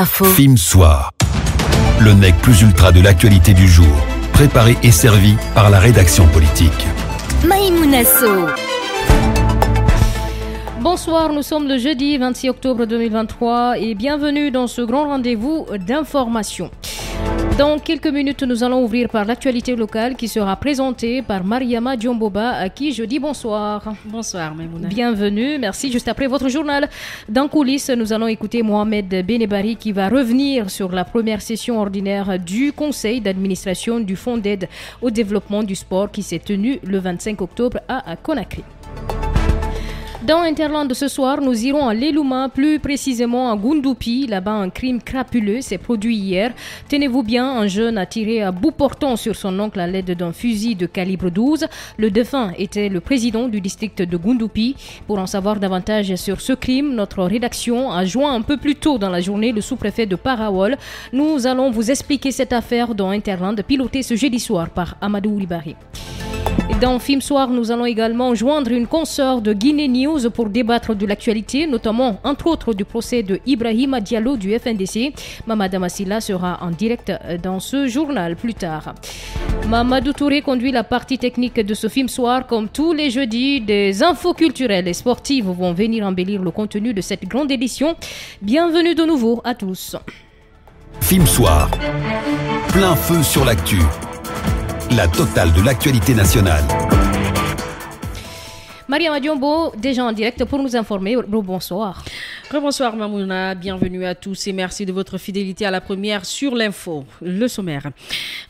Film Soir, le nec plus ultra de l'actualité du jour, préparé et servi par la rédaction politique. Maïmouna Sow. Bonsoir, nous sommes le jeudi 26 octobre 2023 et bienvenue dans ce grand rendez-vous d'information. Dans quelques minutes, nous allons ouvrir par l'actualité locale qui sera présentée par Mariama Diomboba, à qui je dis bonsoir. Bonsoir, Maïmouna. Bienvenue, merci. Juste après votre journal, dans coulisses, nous allons écouter Mohamed Benebari qui va revenir sur la première session ordinaire du conseil d'administration du Fonds d'aide au développement du sport qui s'est tenu le 25 octobre à Conakry. Dans Interland de ce soir, nous irons à l'Elouma, plus précisément à Goundoupi. Là-bas, un crime crapuleux s'est produit hier. Tenez-vous bien, un jeune a tiré à bout portant sur son oncle à l'aide d'un fusil de calibre 12. Le défunt était le président du district de Goundoupi. Pour en savoir davantage sur ce crime, notre rédaction a joint un peu plus tôt dans la journée le sous-préfet de Parawol. Nous allons vous expliquer cette affaire dans Interland, pilotée ce jeudi soir par Amadou Oulibari. Dans Film Soir, nous allons également joindre une consoeur de Guinée News pour débattre de l'actualité, notamment, entre autres, du procès de Ibrahima Diallo du FNDC. Mamada Massila sera en direct dans ce journal plus tard. Mamadou Touré conduit la partie technique de ce Film Soir. Comme tous les jeudis, des infos culturelles et sportives vont venir embellir le contenu de cette grande édition. Bienvenue de nouveau à tous. Film Soir, plein feu sur l'actu. La totale de l'actualité nationale. Mariama Diombo, déjà en direct pour nous informer. Bonsoir. Bonsoir Mamouna, bienvenue à tous et merci de votre fidélité à la première sur l'info. Le sommaire.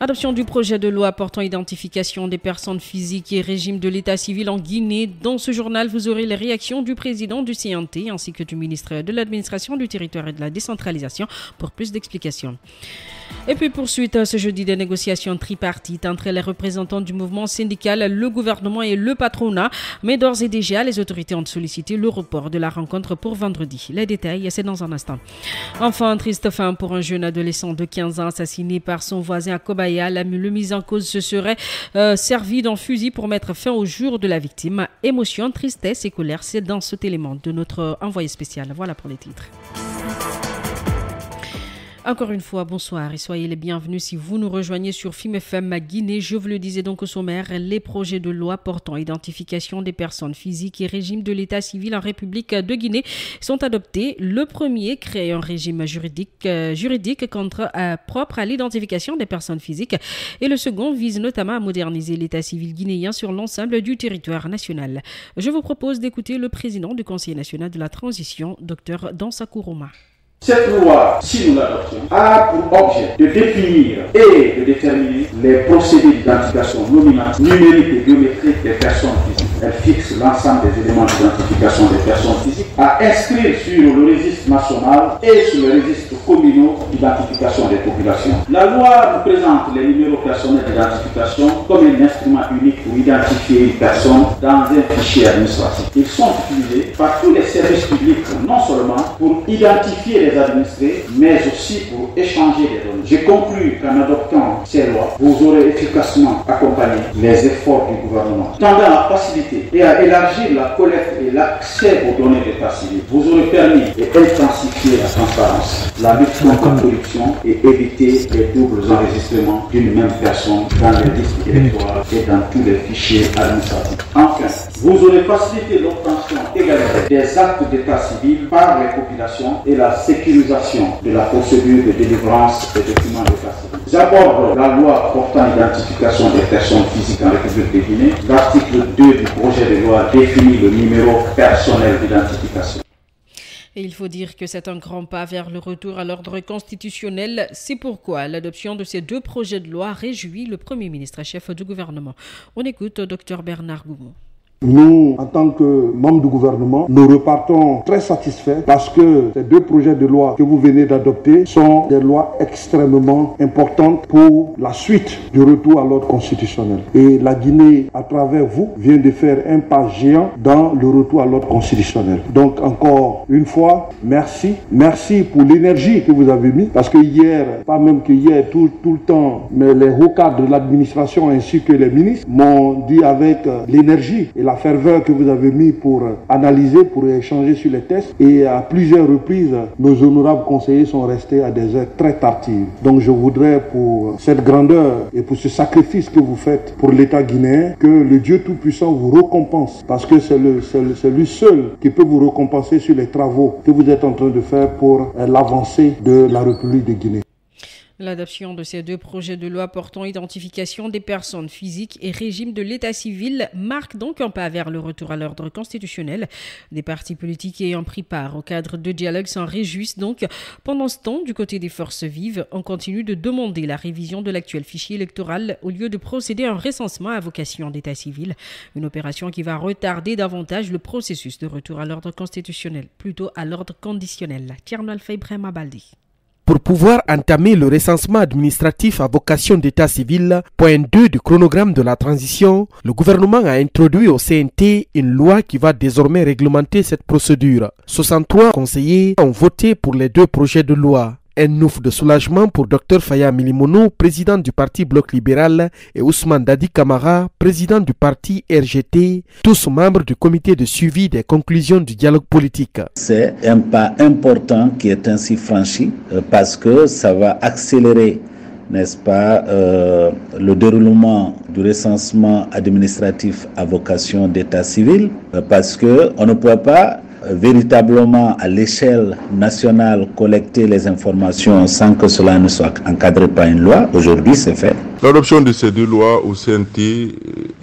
Adoption du projet de loi portant identification des personnes physiques et régime de l'état civil en Guinée. Dans ce journal, vous aurez les réactions du président du CNT ainsi que du ministre de l'administration du territoire et de la décentralisation pour plus d'explications. Et puis poursuite ce jeudi des négociations tripartites entre les représentants du mouvement syndical, le gouvernement et le patronat. Mais d'ores et déjà, les autorités ont sollicité le report de la rencontre pour vendredi. Les détails, c'est dans un instant. Enfin, triste fin pour un jeune adolescent de 15 ans assassiné par son voisin à Kobaya. Le mis en cause se serait servi d'un fusil pour mettre fin au jour de la victime. Émotion, tristesse et colère, c'est dans cet élément de notre envoyé spécial. Voilà pour les titres. Encore une fois, bonsoir et soyez les bienvenus si vous nous rejoignez sur Film FM Guinée. Je vous le disais donc au sommaire, les projets de loi portant identification des personnes physiques et régime de l'état civil en République de Guinée sont adoptés. Le premier crée un régime juridique propre à l'identification des personnes physiques et le second vise notamment à moderniser l'état civil guinéen sur l'ensemble du territoire national. Je vous propose d'écouter le président du Conseil national de la transition, Dr Dansa Kourouma. Cette loi, si nous l'adoptons, a pour objet de définir et de déterminer les procédés d'identification nominale, numérique et biométrique des personnes physiques. Elle fixe l'ensemble des éléments d'identification des personnes physiques à inscrire sur le registre national et sur le registre communal d'identification des populations. La loi nous présente les numéros personnels d'identification comme un instrument unique pour identifier une personne dans un fichier administratif. Ils sont utilisés par tous les services publics, non seulement pour identifier les administrés, mais aussi pour échanger des données. Je conclus qu'en adoptant ces lois, vous aurez efficacement accompagné les efforts du gouvernement, tendant à faciliter et à élargir la collecte et l'accès aux données d'état civil. Vous aurez permis et intensifié la transparence, la lutte contre la corruption et éviter les doubles enregistrements d'une même personne dans les listes électorales et dans tous les fichiers administratifs. Enfin, vous aurez facilité l'obtention également des actes d'état civil par les populations et la sécurisation de la procédure de délivrance des documents d'état civil. J'aborde la loi portant identification des personnes physiques en République de Guinée. L'article 2 du projet de loi définit le numéro personnel d'identification. Et il faut dire que c'est un grand pas vers le retour à l'ordre constitutionnel. C'est pourquoi l'adoption de ces deux projets de loi réjouit le Premier ministre, chef du gouvernement. On écoute Dr Bernard Goumou. Nous, en tant que membres du gouvernement, nous repartons très satisfaits parce que ces deux projets de loi que vous venez d'adopter sont des lois extrêmement importantes pour la suite du retour à l'ordre constitutionnel. Et la Guinée, à travers vous, vient de faire un pas géant dans le retour à l'ordre constitutionnel. Donc encore une fois, merci. Merci pour l'énergie que vous avez mis parce que hier, pas même que hier, tout le temps, mais les hauts cadres de l'administration ainsi que les ministres m'ont dit avec l'énergie et la la ferveur que vous avez mis pour analyser, pour échanger sur les tests. Et à plusieurs reprises, nos honorables conseillers sont restés à des heures très tardives. Donc je voudrais, pour cette grandeur et pour ce sacrifice que vous faites pour l'État guinéen, que le Dieu Tout-Puissant vous récompense. Parce que c'est lui seul qui peut vous récompenser sur les travaux que vous êtes en train de faire pour l'avancée de la République de Guinée. L'adoption de ces deux projets de loi portant identification des personnes physiques et régime de l'état civil marque donc un pas vers le retour à l'ordre constitutionnel. Des partis politiques ayant pris part au cadre de dialogue s'en réjouissent donc. Pendant ce temps, du côté des forces vives, on continue de demander la révision de l'actuel fichier électoral au lieu de procéder à un recensement à vocation d'état civil. Une opération qui va retarder davantage le processus de retour à l'ordre constitutionnel, plutôt à l'ordre conditionnel. Tierno Alpha Ibrahima Baldi. Pour pouvoir entamer le recensement administratif à vocation d'état civil, point 2 du chronogramme de la transition, le gouvernement a introduit au CNT une loi qui va désormais réglementer cette procédure. 63 conseillers ont voté pour les deux projets de loi. Un ouf de soulagement pour Dr Faya Milimono, président du parti Bloc libéral, et Ousmane Dadi Kamara, président du parti RGT, tous membres du comité de suivi des conclusions du dialogue politique. C'est un pas important qui est ainsi franchi parce que ça va accélérer, n'est-ce pas, le déroulement du recensement administratif à vocation d'état civil, parce qu'on ne peut pas véritablement à l'échelle nationale collecter les informations sans que cela ne soit encadré par une loi. Aujourd'hui, c'est fait. L'adoption de ces deux lois au CNT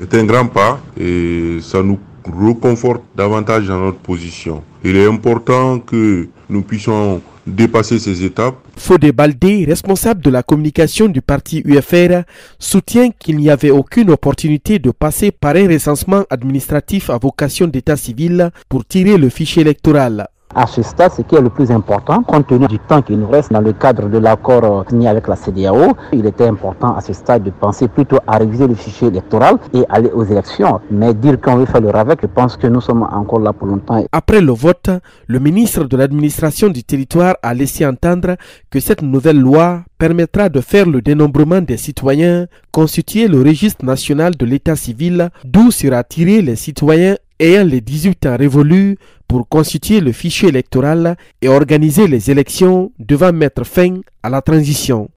est un grand pas et ça nous reconforte davantage dans notre position. Il est important que nous puissions dépasser ces étapes. Fodé Baldé, responsable de la communication du parti UFR, soutient qu'il n'y avait aucune opportunité de passer par un recensement administratif à vocation d'état civil pour tirer le fichier électoral. À ce stade, ce qui est le plus important, compte tenu du temps qui nous reste dans le cadre de l'accord signé avec la CEDEAO, il était important à ce stade de penser plutôt à réviser le fichier électoral et aller aux élections. Mais dire qu'on veut faire le RAVEC, je pense que nous sommes encore là pour longtemps. Après le vote, le ministre de l'administration du territoire a laissé entendre que cette nouvelle loi permettra de faire le dénombrement des citoyens, constituer le registre national de l'état civil, d'où sera tiré les citoyens ayant les 18 ans révolus pour constituer le fichier électoral et organiser les élections devant mettre fin à la transition.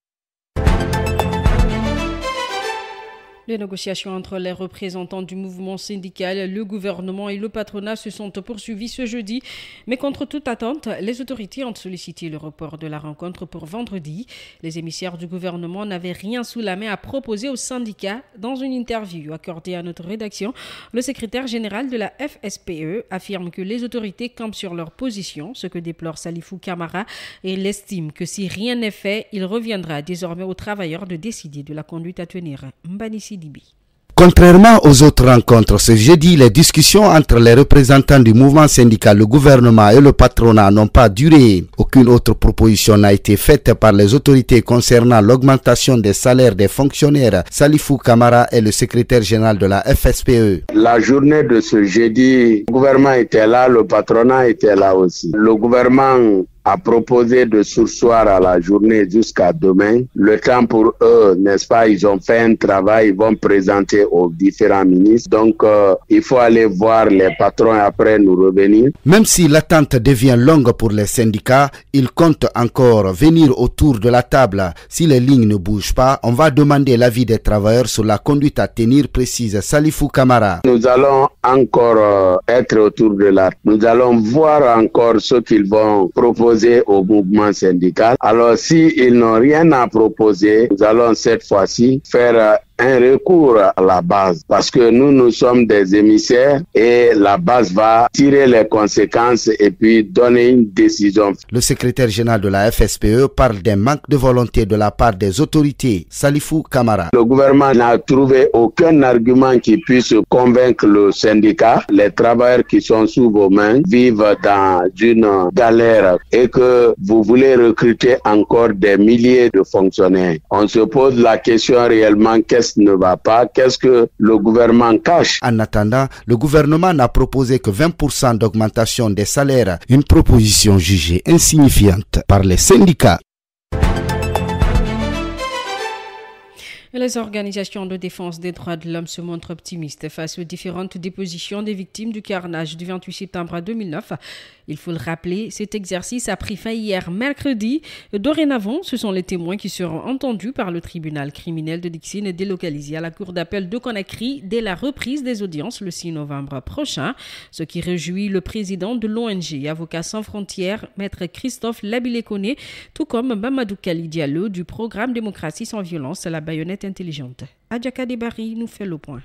Les négociations entre les représentants du mouvement syndical, le gouvernement et le patronat se sont poursuivies ce jeudi. Mais contre toute attente, les autorités ont sollicité le report de la rencontre pour vendredi. Les émissaires du gouvernement n'avaient rien sous la main à proposer aux syndicats. Dans une interview accordée à notre rédaction, le secrétaire général de la FSPE affirme que les autorités campent sur leur position, ce que déplore Salifou Kamara, et il estime que si rien n'est fait, il reviendra désormais aux travailleurs de décider de la conduite à tenir. Mbanissi Dibi. Contrairement aux autres rencontres, ce jeudi, les discussions entre les représentants du mouvement syndical, le gouvernement et le patronat n'ont pas duré. Aucune autre proposition n'a été faite par les autorités concernant l'augmentation des salaires des fonctionnaires. Salifou Kamara est le secrétaire général de la FSPE. La journée de ce jeudi, le gouvernement était là, le patronat était là aussi. Le gouvernement a proposé de surseoir à la journée jusqu'à demain. Le temps pour eux, n'est-ce pas, ils ont fait un travail, ils vont présenter aux différents ministres. Donc, il faut aller voir les patrons et après nous revenir. Même si l'attente devient longue pour les syndicats, ils comptent encore venir autour de la table. Si les lignes ne bougent pas, on va demander l'avis des travailleurs sur la conduite à tenir, précise Salifou Kamara. Nous allons encore être autour de la... Nous allons voir encore ce qu'ils vont proposer au mouvement syndical. Alors, s'ils n'ont rien à proposer, nous allons cette fois-ci faire un recours à la base parce que nous sommes des émissaires et la base va tirer les conséquences et puis donner une décision. Le secrétaire général de la FSPE parle d'un manque de volonté de la part des autorités. Salifou Kamara. Le gouvernement n'a trouvé aucun argument qui puisse convaincre le syndicat. Les travailleurs qui sont sous vos mains vivent dans une galère et que vous voulez recruter encore des milliers de fonctionnaires. On se pose la question réellement, qu'est-ce ne va pas, qu'est-ce que le gouvernement cache. En attendant, le gouvernement n'a proposé que 20% d'augmentation des salaires, une proposition jugée insignifiante par les syndicats. Les organisations de défense des droits de l'homme se montrent optimistes face aux différentes dépositions des victimes du carnage du 28 septembre 2009. Il faut le rappeler, cet exercice a pris fin hier mercredi. Dorénavant, ce sont les témoins qui seront entendus par le tribunal criminel de Dixine délocalisé à la cour d'appel de Conakry dès la reprise des audiences le 6 novembre prochain, ce qui réjouit le président de l'ONG Avocats sans frontières, maître Christophe Labilé-Koné, tout comme Mamadou Kali Diallo du programme Démocratie sans violence à la baïonnette intelligente. Adjaka Debari nous fait le point.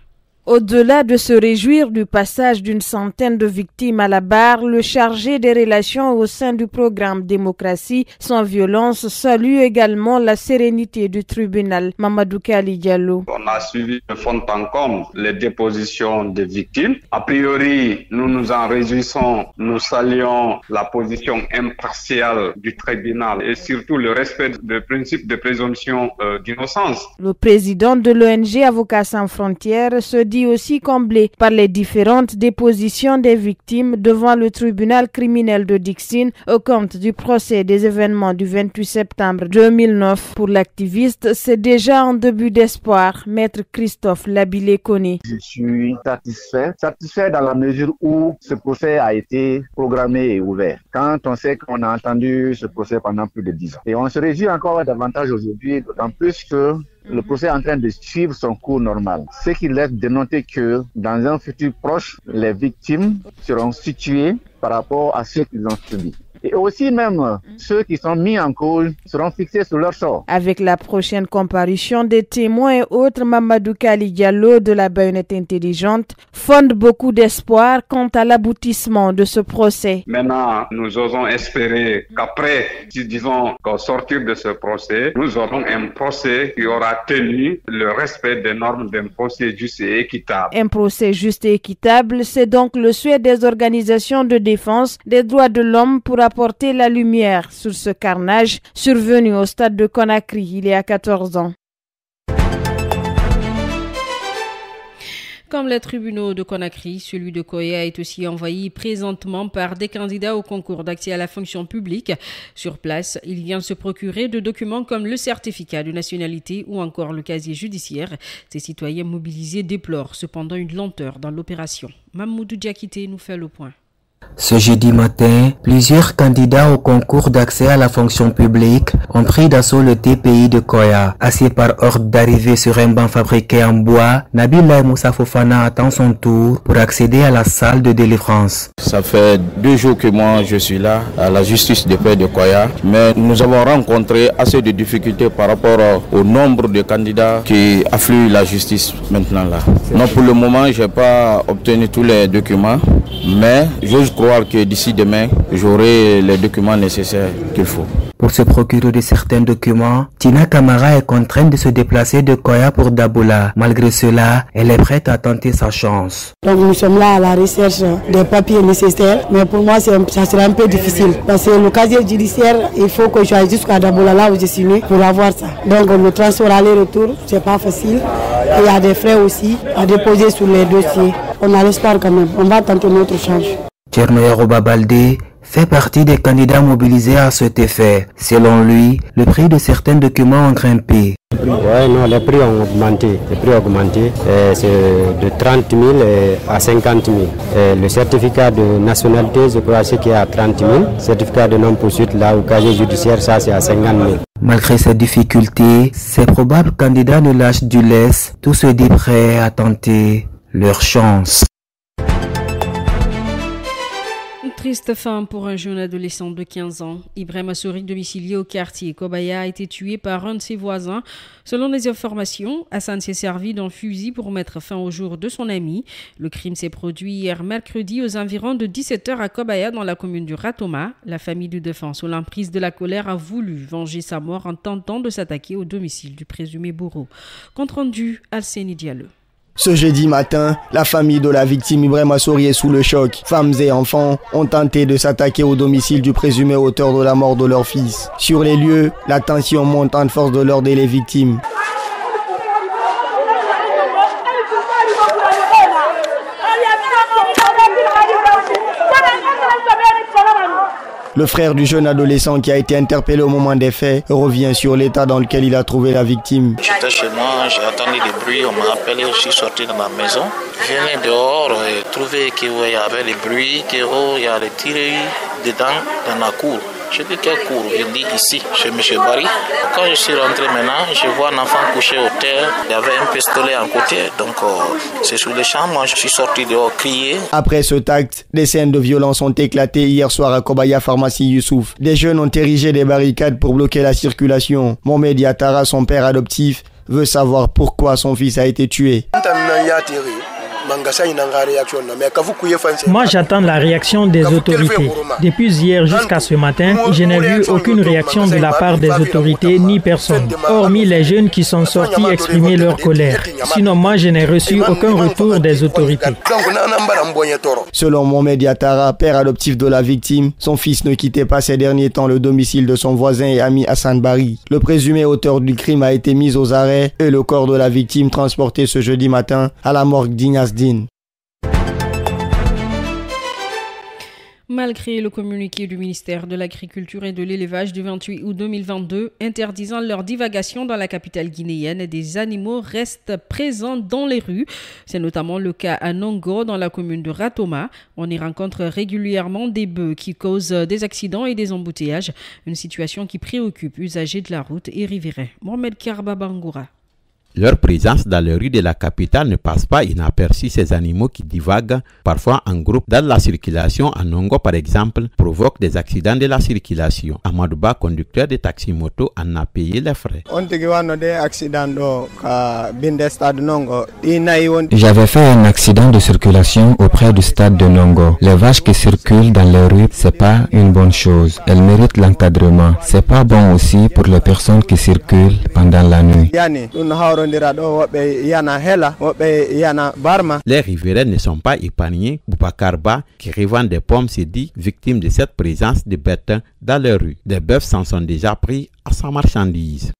Au-delà de se réjouir du passage d'une centaine de victimes à la barre, le chargé des relations au sein du programme Démocratie sans violence salue également la sérénité du tribunal. Mamadou Kali Diallo. On a suivi de fond en comble les dépositions des victimes. A priori, nous nous en réjouissons. Nous saluons la position impartiale du tribunal et surtout le respect du principe de présomption d'innocence. Le président de l'ONG Avocats sans frontières se dit aussi comblé par les différentes dépositions des victimes devant le tribunal criminel de Dixine au compte du procès des événements du 28 septembre 2009. Pour l'activiste, c'est déjà un début d'espoir. Maître Christophe Labilé-Koné. Je suis satisfait dans la mesure où ce procès a été programmé et ouvert. Quand on sait qu'on a entendu ce procès pendant plus de 10 ans. Et on se réjouit encore davantage aujourd'hui, d'autant plus que le procès est en train de suivre son cours normal. Ce qui laisse dénoter que dans un futur proche, les victimes seront situées par rapport à ce qu'ils ont subi. Et aussi même ceux qui sont mis en cause seront fixés sur leur sort. Avec la prochaine comparution des témoins et autres, Mamadou Kali Diallo de la baïonnette intelligente fonde beaucoup d'espoir quant à l'aboutissement de ce procès. Maintenant, nous osons espérer qu'après, disons qu'au sortir de ce procès, nous aurons un procès qui aura tenu le respect des normes d'un procès juste et équitable. Un procès juste et équitable, c'est donc le souhait des organisations de défense des droits de l'homme pour apporter la lumière sur ce carnage survenu au stade de Conakry il y a 14 ans. Comme les tribunaux de Conakry, celui de Koya est aussi envahi présentement par des candidats au concours d'accès à la fonction publique. Sur place, ils viennent se procurer de documents comme le certificat de nationalité ou encore le casier judiciaire. Ces citoyens mobilisés déplorent cependant une lenteur dans l'opération. Mamoudou Diakité nous fait le point. Ce jeudi matin, plusieurs candidats au concours d'accès à la fonction publique ont pris d'assaut le TPI de Koya. Assis par ordre d'arrivée sur un banc fabriqué en bois, Nabil Moussa Fofana attend son tour pour accéder à la salle de délivrance. Ça fait 2 jours que moi je suis là à la justice de paix de Koya, mais nous avons rencontré assez de difficultés par rapport au nombre de candidats qui affluent la justice maintenant là. Non, pour le moment, je n'ai pas obtenu tous les documents, mais j'ose croire que d'ici demain, j'aurai les documents nécessaires qu'il faut. Pour se procurer de certains documents, Tina Kamara est contrainte de se déplacer de Koya pour Daboula. Malgré cela, elle est prête à tenter sa chance. Donc nous sommes là à la recherche des papiers nécessaires, mais pour moi ça sera un peu difficile parce que le casier judiciaire, il faut que j'aille jusqu'à Daboula là où je suis né pour avoir ça. Donc le transport aller-retour, c'est pas facile. Et il y a des frais aussi à déposer sur les dossiers. On a l'espoir quand même, on va tenter notre chance. Tchernoya Roba Baldé fait partie des candidats mobilisés à cet effet. Selon lui, le prix de certains documents ont grimpé. Oui, non, les prix ont augmenté. C'est de 30 000 à 50 000. Le certificat de nationalité, je crois qu'il est à 30 000. Le certificat de non-poursuite, là, au casier judiciaire, ça, c'est à 50 000. Malgré ces difficultés, ces probables candidats ne lâchent du lest. Tous se disent prêts à tenter leur chance. Triste fin pour un jeune adolescent de 15 ans. Ibrahim Assouri, domicilié au quartier Kobaya, a été tué par un de ses voisins. Selon les informations, Hassan s'est servi d'un fusil pour mettre fin au jour de son ami. Le crime s'est produit hier mercredi aux environs de 17h à Kobaya dans la commune du Ratoma. La famille du défunt, sous l'emprise de la colère, a voulu venger sa mort en tentant de s'attaquer au domicile du présumé bourreau. Compte rendu, Alcénie Diallo. Ce jeudi matin, la famille de la victime Ibrahim Assouri est sous le choc. Femmes et enfants ont tenté de s'attaquer au domicile du présumé auteur de la mort de leur fils. Sur les lieux, la tension monte entre force de l'ordre et les victimes. Le frère du jeune adolescent qui a été interpellé au moment des faits revient sur l'état dans lequel il a trouvé la victime. J'étais chez moi, j'ai entendu des bruits, on m'a appelé, je suis sorti de ma maison. Je venais dehors et trouvé qu'il y avait des bruits, qu'il y a des tirs dedans dans la cour. Je dis quelle cour? Il dit ici, chez M. Barry. Quand je suis rentré maintenant, je vois un enfant couché au terre. Il y avait un pistolet à côté. Donc c'est sous les champs. Moi, je suis sorti dehors crier. Après ce acte, des scènes de violence ont éclaté hier soir à Kobaya Pharmacie Youssouf. Des jeunes ont érigé des barricades pour bloquer la circulation. Mohamed Yatara, son père adoptif, veut savoir pourquoi son fils a été tué. Moi, j'attends la réaction des autorités. Depuis hier jusqu'à ce matin, je n'ai vu aucune réaction de la part des autorités ni personne, hormis les jeunes qui sont sortis exprimer leur colère. Sinon, moi, je n'ai reçu aucun retour des autorités. Selon Mohamed Yatara, père adoptif de la victime, son fils ne quittait pas ces derniers temps le domicile de son voisin et ami Hassan Barry. Le présumé auteur du crime a été mis aux arrêts et le corps de la victime transporté ce jeudi matin à la morgue d'Ignace Dine. Malgré le communiqué du ministère de l'Agriculture et de l'Élevage du 28 août 2022 interdisant leur divagation dans la capitale guinéenne, des animaux restent présents dans les rues. C'est notamment le cas à Nongo, dans la commune de Ratoma. On y rencontre régulièrement des bœufs qui causent des accidents et des embouteillages, une situation qui préoccupe usagers de la route et riverains. Mohamed Karba Bangoura. Leur présence dans les rues de la capitale ne passe pas inaperçue. Ces animaux qui divaguent parfois en groupe dans la circulation à Nongo par exemple provoquent des accidents de la circulation. Amadouba, conducteur de taxi-moto, en a payé les frais. J'avais fait un accident de circulation auprès du stade de Nongo. Les vaches qui circulent dans les rues, c'est pas une bonne chose. Elles méritent l'encadrement. C'est pas bon aussi pour les personnes qui circulent pendant la nuit. Les riverains ne sont pas épargnés. Boubacar Ba, qui revend des pommes, s'est dit victime de cette présence de bêtes dans les rues. Des bœufs s'en sont déjà pris à sa marchandise.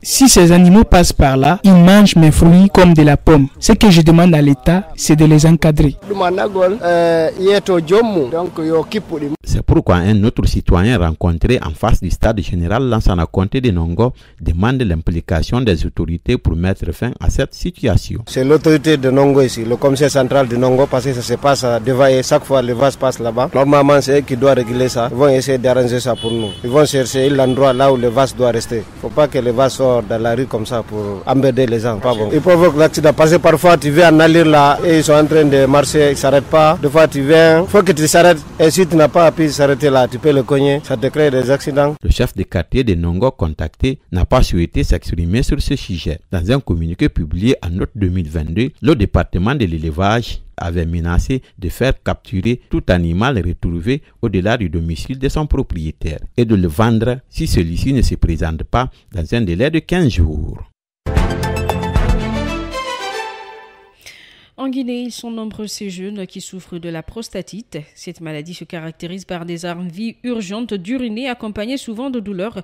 Si ces animaux passent par là, ils mangent mes fruits comme de la pomme. Ce que je demande à l'État, c'est de les encadrer. C'est pourquoi un autre citoyen rencontré en face du stade général Lansana Conté de Nongo demande l'implication des autorités pour mettre fin à cette situation. C'est l'autorité de Nongo ici, le commissaire central de Nongo, parce que ça se passe devant et chaque fois les vases passent là-bas. Normalement, c'est eux qui doivent régler ça. Ils vont essayer d'arranger ça pour nous. Ils vont chercher l'endroit là où le vase doit rester. Il ne faut pas que le vase sorte dans la rue comme ça pour embêter les gens. Pas bon. Ils provoquent l'accident parce que parfois tu viens en aller là et ils sont en train de marcher, ils ne s'arrêtent pas. Des fois tu viens, il faut que tu s'arrêtes. Et si tu n'as pas pu s'arrêter là, tu peux le cogner, ça te crée des accidents. Le chef de quartier de Nongo contacté n'a pas souhaité s'exprimer sur ce sujet. Dans un communiqué publié en août 2022, le département de l'élevage avait menacé de faire capturer tout animal retrouvé au-delà du domicile de son propriétaire et de le vendre si celui-ci ne se présente pas dans un délai de 15 jours. En Guinée, ils sont nombreux ces jeunes qui souffrent de la prostatite. Cette maladie se caractérise par des envies urgentes d'uriner accompagnées souvent de douleurs.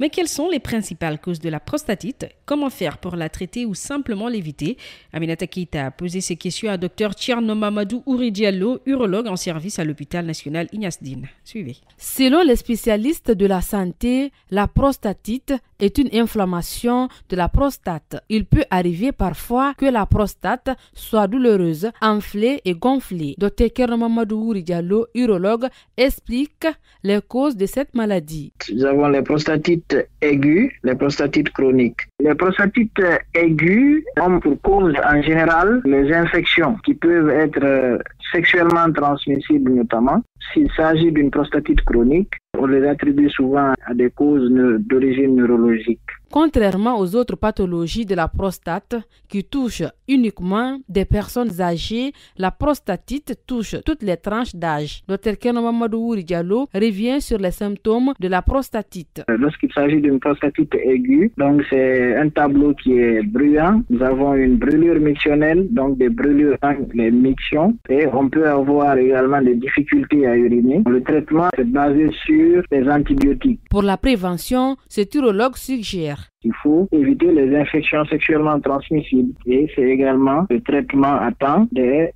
Mais quelles sont les principales causes de la prostatite? Comment faire pour la traiter ou simplement l'éviter? Aminata Keita a posé ces questions à Dr Thierno Mamadou Ouri Diallo, urologue en service à l'hôpital national Ignace Dine. Suivez. Selon les spécialistes de la santé, la prostatite est une inflammation de la prostate. Il peut arriver parfois que la prostate soit douloureuse, enflée et gonflée. Dr Thierno Mamadou Ouri Diallo, urologue, explique les causes de cette maladie. Nous avons les prostatites aiguës, les prostatites chroniques. Les prostatites aiguës ont pour cause en général les infections qui peuvent être sexuellement transmissibles notamment. S'il s'agit d'une prostatite chronique, on les attribue souvent à des causes d'origine neurologique. Contrairement aux autres pathologies de la prostate qui touchent uniquement des personnes âgées, la prostatite touche toutes les tranches d'âge. Dr Thierno Mamadou Ouri Diallo revient sur les symptômes de la prostatite. Lorsqu'il s'agit d'une prostatite aiguë, donc c'est un tableau qui est bruyant. Nous avons une brûlure mictionnelle, donc des brûlures dans les mictions, et on peut avoir également des difficultés à uriner. Le traitement est basé sur les antibiotiques. Pour la prévention, cet urologue suggère Il faut éviter les infections sexuellement transmissibles et c'est également le traitement à temps des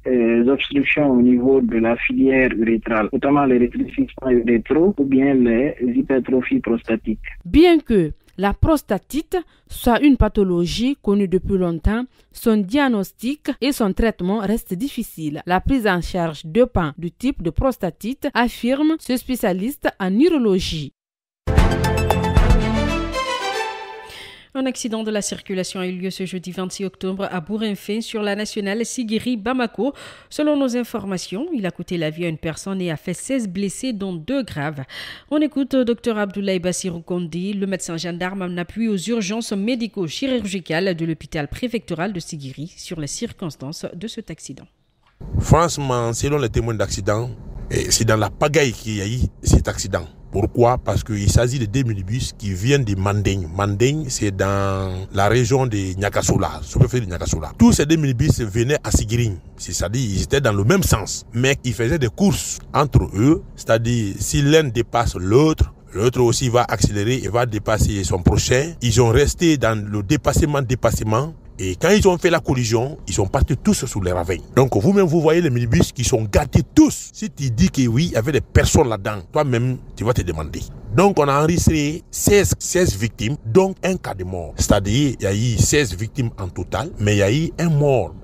obstructions au niveau de la filière urétrale, notamment les rétrécissements urétraux ou bien les hypertrophies prostatiques. Bien que la prostatite soit une pathologie connue depuis longtemps, son diagnostic et son traitement restent difficiles. La prise en charge dépend du type de prostatite, affirme ce spécialiste en urologie. Un accident de la circulation a eu lieu ce jeudi 26 octobre à Bourg-en-Fay sur la nationale Sigiri-Bamako. Selon nos informations, il a coûté la vie à une personne et a fait 16 blessés, dont 2 graves. On écoute Dr Abdoulaye Bassirou Kondi, le médecin gendarme en appui aux urgences médico-chirurgicales de l'hôpital préfectoral de Sigiri sur les circonstances de cet accident. Franchement, selon les témoins d'accident, c'est dans la pagaille qu'il y a eu cet accident. Pourquoi? Parce qu'il s'agit de 2 minibus qui viennent de Mandeng. Mandeng, c'est dans la région de Nyakasoula, sous-préfet de Nyakasoula. Tous ces 2 minibus venaient à Sigiri, c'est-à-dire ils étaient dans le même sens, mais ils faisaient des courses entre eux, c'est-à-dire si l'un dépasse l'autre aussi va accélérer et va dépasser son prochain. Ils ont resté dans le dépassement. Et quand ils ont fait la collision, ils sont partis tous sous les ravins. Donc vous-même, vous voyez les minibus qui sont gâtés tous. Si tu dis que oui, il y avait des personnes là-dedans, toi-même, tu vas te demander. Donc on a enregistré 16 victimes, donc un cas de mort. C'est-à-dire, il y a eu 16 victimes en total, mais il y a eu un mort,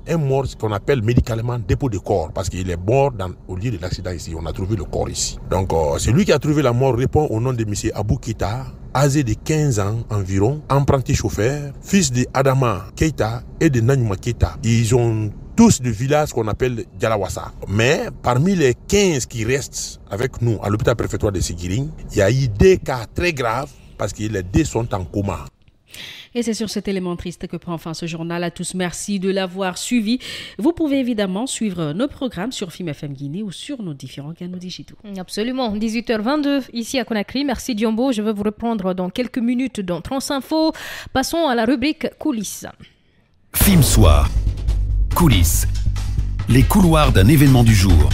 ce qu'on appelle médicalement dépôt de corps, parce qu'il est mort au lieu de l'accident ici. On a trouvé le corps ici. Donc celui qui a trouvé la mort répond au nom de M. Abou Keita, âgé de 15 ans environ, apprenti chauffeur, fils de Adama Keita et de Nanyuma Keita. Ils ont tous du village qu'on appelle Djalawassa. Mais parmi les 15 qui restent avec nous à l'hôpital préfectoral de Sigiri, il y a eu 2 cas très graves parce que les 2 sont en coma. Et c'est sur cet élément triste que prend fin ce journal. À tous, merci de l'avoir suivi. Vous pouvez évidemment suivre nos programmes sur Film FM Guinée ou sur nos différents canaux digitaux. Absolument. 18h22 ici à Conakry. Merci Diombo. Je vais vous reprendre dans quelques minutes dans Transinfo. Passons à la rubrique coulisses. Film Soir. Coulisses. Les couloirs d'un événement du jour.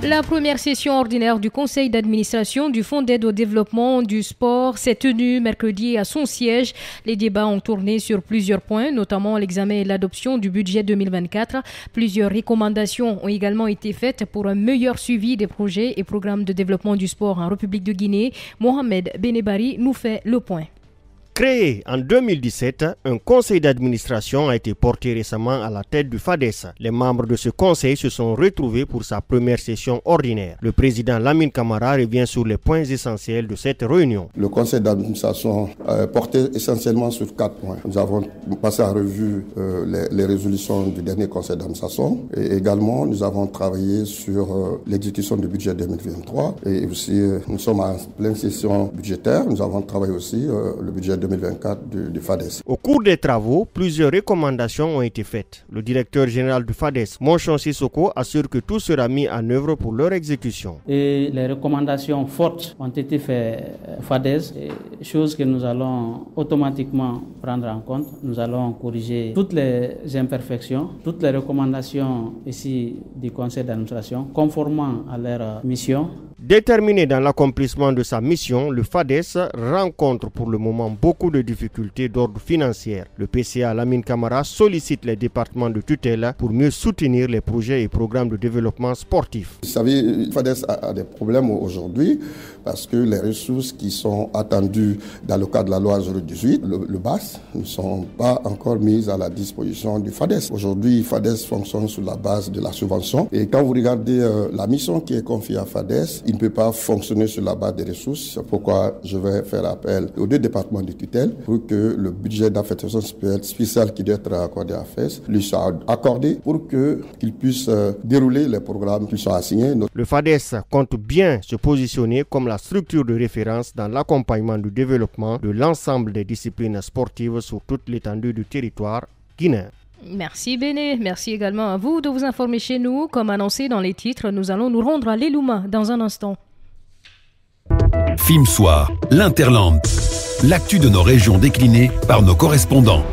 La première session ordinaire du conseil d'administration du Fonds d'aide au développement du sport s'est tenue mercredi à son siège. Les débats ont tourné sur plusieurs points, notamment l'examen et l'adoption du budget 2024. Plusieurs recommandations ont également été faites pour un meilleur suivi des projets et programmes de développement du sport en République de Guinée. Mohamed Benebari nous fait le point. Créé en 2017, un conseil d'administration a été porté récemment à la tête du FADES. Les membres de ce conseil se sont retrouvés pour sa première session ordinaire. Le président Lamine Camara revient sur les points essentiels de cette réunion. Le conseil d'administration portait essentiellement sur 4 points. Nous avons passé en revue les résolutions du dernier conseil d'administration et également nous avons travaillé sur l'exécution du budget 2023 et aussi nous sommes en pleine session budgétaire. Nous avons travaillé aussi le budget 2024 du FADES. Au cours des travaux, plusieurs recommandations ont été faites. Le directeur général du FADES, Monchon Sissoko, assure que tout sera mis en œuvre pour leur exécution. Et les recommandations fortes ont été faites au FADES, chose que nous allons automatiquement prendre en compte. Nous allons corriger toutes les imperfections, toutes les recommandations ici du conseil d'administration, conformément à leur mission. Déterminé dans l'accomplissement de sa mission, le FADES rencontre pour le moment beaucoup de difficultés d'ordre financier. Le PCA Lamine Camara sollicite les départements de tutelle pour mieux soutenir les projets et programmes de développement sportif. Vous savez, le FADES a des problèmes aujourd'hui parce que les ressources qui sont attendues dans le cadre de la loi 018, le BAS, ne sont pas encore mises à la disposition du FADES. Aujourd'hui, le FADES fonctionne sur la base de la subvention et quand vous regardez la mission qui est confiée à FADES, il ne peut pas fonctionner sur la base des ressources. C'est pourquoi je vais faire appel aux 2 départements de tutelle pour que le budget d'affectation spéciale qui doit être accordé à FADES lui soit accordé pour qu'il puisse dérouler les programmes qui sont assignés. Le FADES compte bien se positionner comme la structure de référence dans l'accompagnement du développement de l'ensemble des disciplines sportives sur toute l'étendue du territoire guinéen. Merci Béné, merci également à vous de vous informer chez nous. Comme annoncé dans les titres, nous allons nous rendre à l'Elouma dans un instant. Film Soir, l'Interland, l'actu de nos régions déclinées par nos correspondants.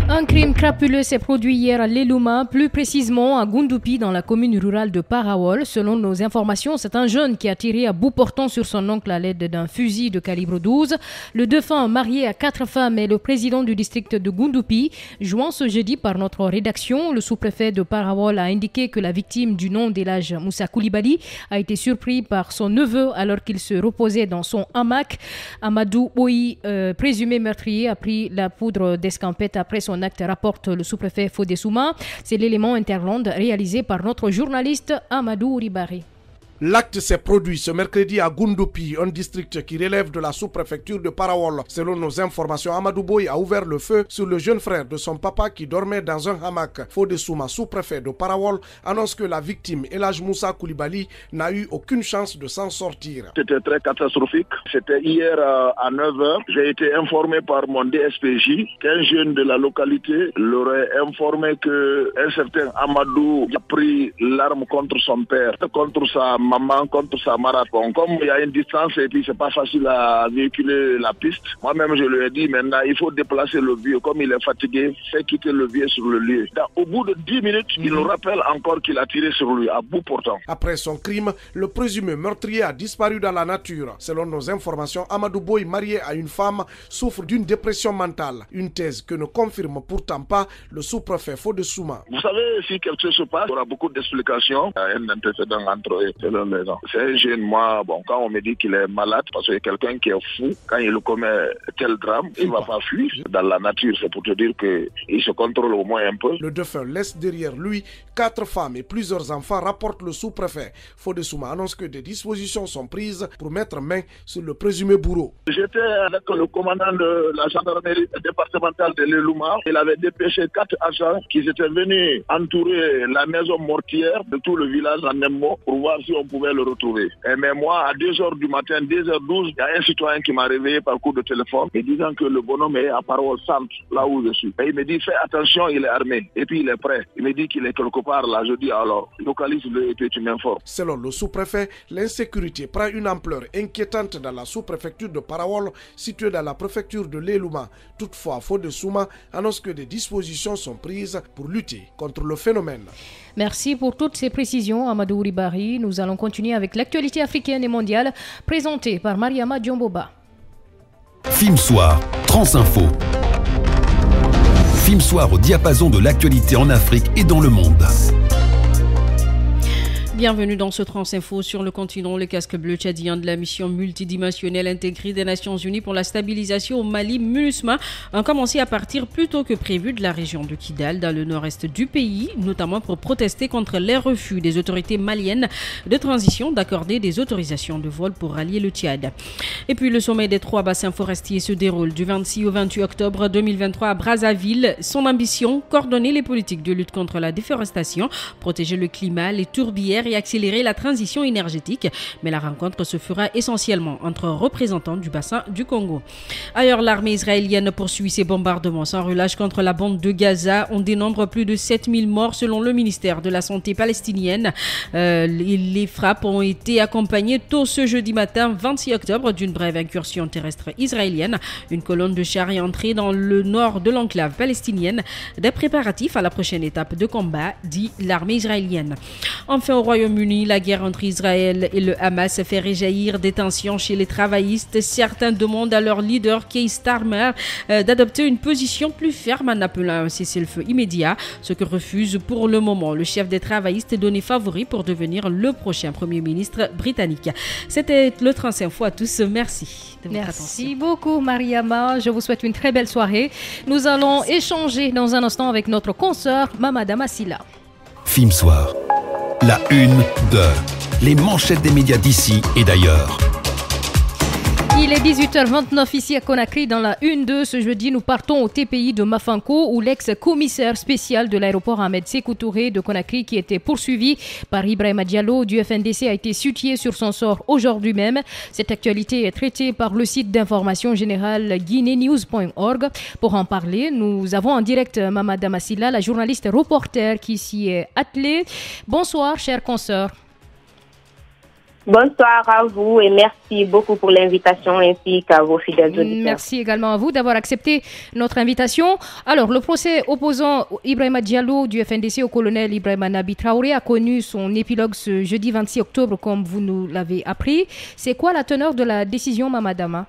Un crime crapuleux s'est produit hier à Lelouma, plus précisément à Goundoupi, dans la commune rurale de Parawol. Selon nos informations, c'est un jeune qui a tiré à bout portant sur son oncle à l'aide d'un fusil de calibre 12. Le défunt, marié à 4 femmes, est le président du district de Goundoupi. Joint ce jeudi par notre rédaction, le sous-préfet de Parawol a indiqué que la victime du nom d'Elhadj Moussa Koulibaly a été surpris par son neveu alors qu'il se reposait dans son hamac. Amadou Boyi, présumé meurtrier, a pris la poudre d'escampette après son acte, rapporte le sous-préfet Fodé Souma. C'est l'élément interland réalisé par notre journaliste Amadou Ribari. L'acte s'est produit ce mercredi à Goundoupi, un district qui relève de la sous-préfecture de Parawol. Selon nos informations, Amadou Boy a ouvert le feu sur le jeune frère de son papa qui dormait dans un hamac. Fodé Souma, sous-préfet de Parawol, annonce que la victime, Elhadj Moussa Koulibaly, n'a eu aucune chance de s'en sortir. C'était très catastrophique. C'était hier à 9h. J'ai été informé par mon DSPJ qu'un jeune de la localité l'aurait informé qu'un certain Amadou a pris l'arme contre son père, contre sa maman, contre sa marade. Bon, comme il y a une distance et puis c'est pas facile à véhiculer la piste, moi-même je lui ai dit maintenant il faut déplacer le vieux. Comme il est fatigué, fait quitter le vieux sur le lieu. Au bout de 10 minutes, il nous rappelle encore qu'il a tiré sur lui à bout portant. Après son crime, le présumé meurtrier a disparu dans la nature. Selon nos informations, Amadou Boy, marié à une femme, souffre d'une dépression mentale. Une thèse que ne confirme pourtant pas le sous-préfet Fodé Souma. Vous savez, si quelque chose se passe, il y aura beaucoup d'explications. Il y a un antécédent entre eux. C'est un jeune, moi, bon, quand on me dit qu'il est malade, parce que quelqu'un qui est fou, quand il commet tel drame, il ne va pas fuir dans la nature. C'est pour te dire qu'il se contrôle au moins un peu. Le défunt laisse derrière lui 4 femmes et plusieurs enfants, rapporte le sous-préfet. Fodé Souma annonce que des dispositions sont prises pour mettre main sur le présumé bourreau. J'étais avec le commandant de la gendarmerie départementale de Lelouma. Il avait dépêché 4 agents qui étaient venus entourer la maison mortière de tout le village en un mot pour voir si on pouvait le retrouver. Mais moi, à 2h du matin, 2h12, il y a un citoyen qui m'a réveillé par coup de téléphone me disant que le bonhomme est à Parawol Centre, là où je suis. Et il me dit, fais attention, il est armé. Et puis il est prêt. Il me dit qu'il est quelque part là. Je dis alors, localise-le et puis tu m'informes. Selon le sous-préfet, l'insécurité prend une ampleur inquiétante dans la sous-préfecture de Parawol, située dans la préfecture de Lelouma. Toutefois, Fodé Souma annonce que des dispositions sont prises pour lutter contre le phénomène. Merci pour toutes ces précisions, Amadou Ribari. Nous allons continuer avec l'actualité africaine et mondiale présentée par Mariama Diomboba. Film Soir, Transinfo. Film Soir au diapason de l'actualité en Afrique et dans le monde. Bienvenue dans ce Transinfo sur le continent. Le casque bleu tchadien de la mission multidimensionnelle intégrée des Nations Unies pour la stabilisation au Mali, MINUSMA, a commencé à partir plus tôt que prévu de la région de Kidal, dans le nord-est du pays, notamment pour protester contre les refus des autorités maliennes de transition d'accorder des autorisations de vol pour rallier le Tchad. Et puis le sommet des 3 bassins forestiers se déroule du 26 au 28 octobre 2023 à Brazzaville. Son ambition, coordonner les politiques de lutte contre la déforestation, protéger le climat, les tourbières et accélérer la transition énergétique. Mais la rencontre se fera essentiellement entre représentants du bassin du Congo. Ailleurs, l'armée israélienne poursuit ses bombardements sans relâche contre la bande de Gaza. On dénombre plus de 7000 morts selon le ministère de la Santé palestinienne. Les frappes ont été accompagnées tôt ce jeudi matin, 26 octobre, d'une brève incursion terrestre israélienne. Une colonne de chars est entrée dans le nord de l'enclave palestinienne. Des préparatifs à la prochaine étape de combat, dit l'armée israélienne. Enfin, au Royaume-Uni, la guerre entre Israël et le Hamas fait réjaillir des tensions chez les travaillistes. Certains demandent à leur leader, Keir Starmer, d'adopter une position plus ferme en appelant un cessez-le-feu immédiat, ce que refuse pour le moment le chef des travaillistes donné favori pour devenir le prochain Premier ministre britannique. C'était le Transinfo à tous. Merci de votre attention. Merci beaucoup, Mariama. Je vous souhaite une très belle soirée. Nous allons échanger dans un instant avec notre consoeur, Mamada Massila. Film Soir. La une de les manchettes des médias d'ici et d'ailleurs. Il est 18h29 ici à Conakry. Dans la 1-2 ce jeudi, nous partons au TPI de Mafanko où l'ex-commissaire spécial de l'aéroport Ahmed Sékou Touré de Conakry, qui était poursuivi par Ibrahima Diallo du FNDC, a été sutié sur son sort aujourd'hui même. Cette actualité est traitée par le site d'information générale guinenews.org. Pour en parler, nous avons en direct Mamada Massila, la journaliste reporter qui s'y est attelée. Bonsoir, chère consoeur. Bonsoir à vous et merci beaucoup pour l'invitation ainsi qu'à vos fidèles auditeurs. Merci également à vous d'avoir accepté notre invitation. Alors, le procès opposant Ibrahima Diallo du FNDC au colonel Ibrahima Nabi Traoré a connu son épilogue ce jeudi 26 octobre, comme vous nous l'avez appris. C'est quoi la teneur de la décision, Mamadama?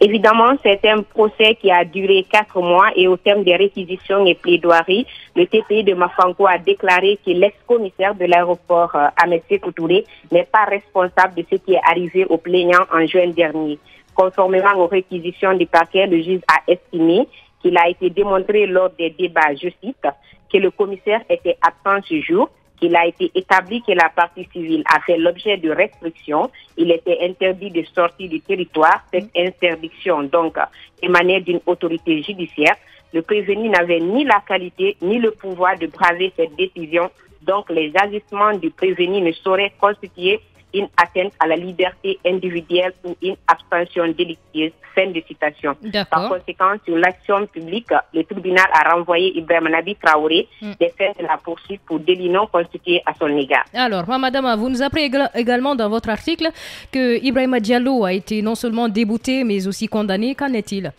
Évidemment, c'est un procès qui a duré 4 mois et au terme des réquisitions et plaidoiries, le TPI de Mafanko a déclaré que l'ex-commissaire de l'aéroport Ahmed Sékou Touré n'est pas responsable de ce qui est arrivé aux plaignants en juin dernier. Conformément aux réquisitions du parquet, le juge a estimé qu'il a été démontré lors des débats, je cite, que le commissaire était absent ce jour. Il a été établi que la partie civile a fait l'objet de restrictions. Il était interdit de sortir du territoire. Cette interdiction, donc, émanait d'une autorité judiciaire. Le prévenu n'avait ni la qualité ni le pouvoir de braver cette décision. Donc, les agissements du prévenu ne sauraient constituer une atteinte à la liberté individuelle ou une abstention délictueuse. Fin de citation. Par conséquent, sur l'action publique, le tribunal a renvoyé Ibrahima Nabi Traoré des faits de la poursuite pour délit non constitué à son égard. Alors, madame, vous nous apprenez également dans votre article que Ibrahima Diallo a été non seulement débouté, mais aussi condamné. Qu'en est-il?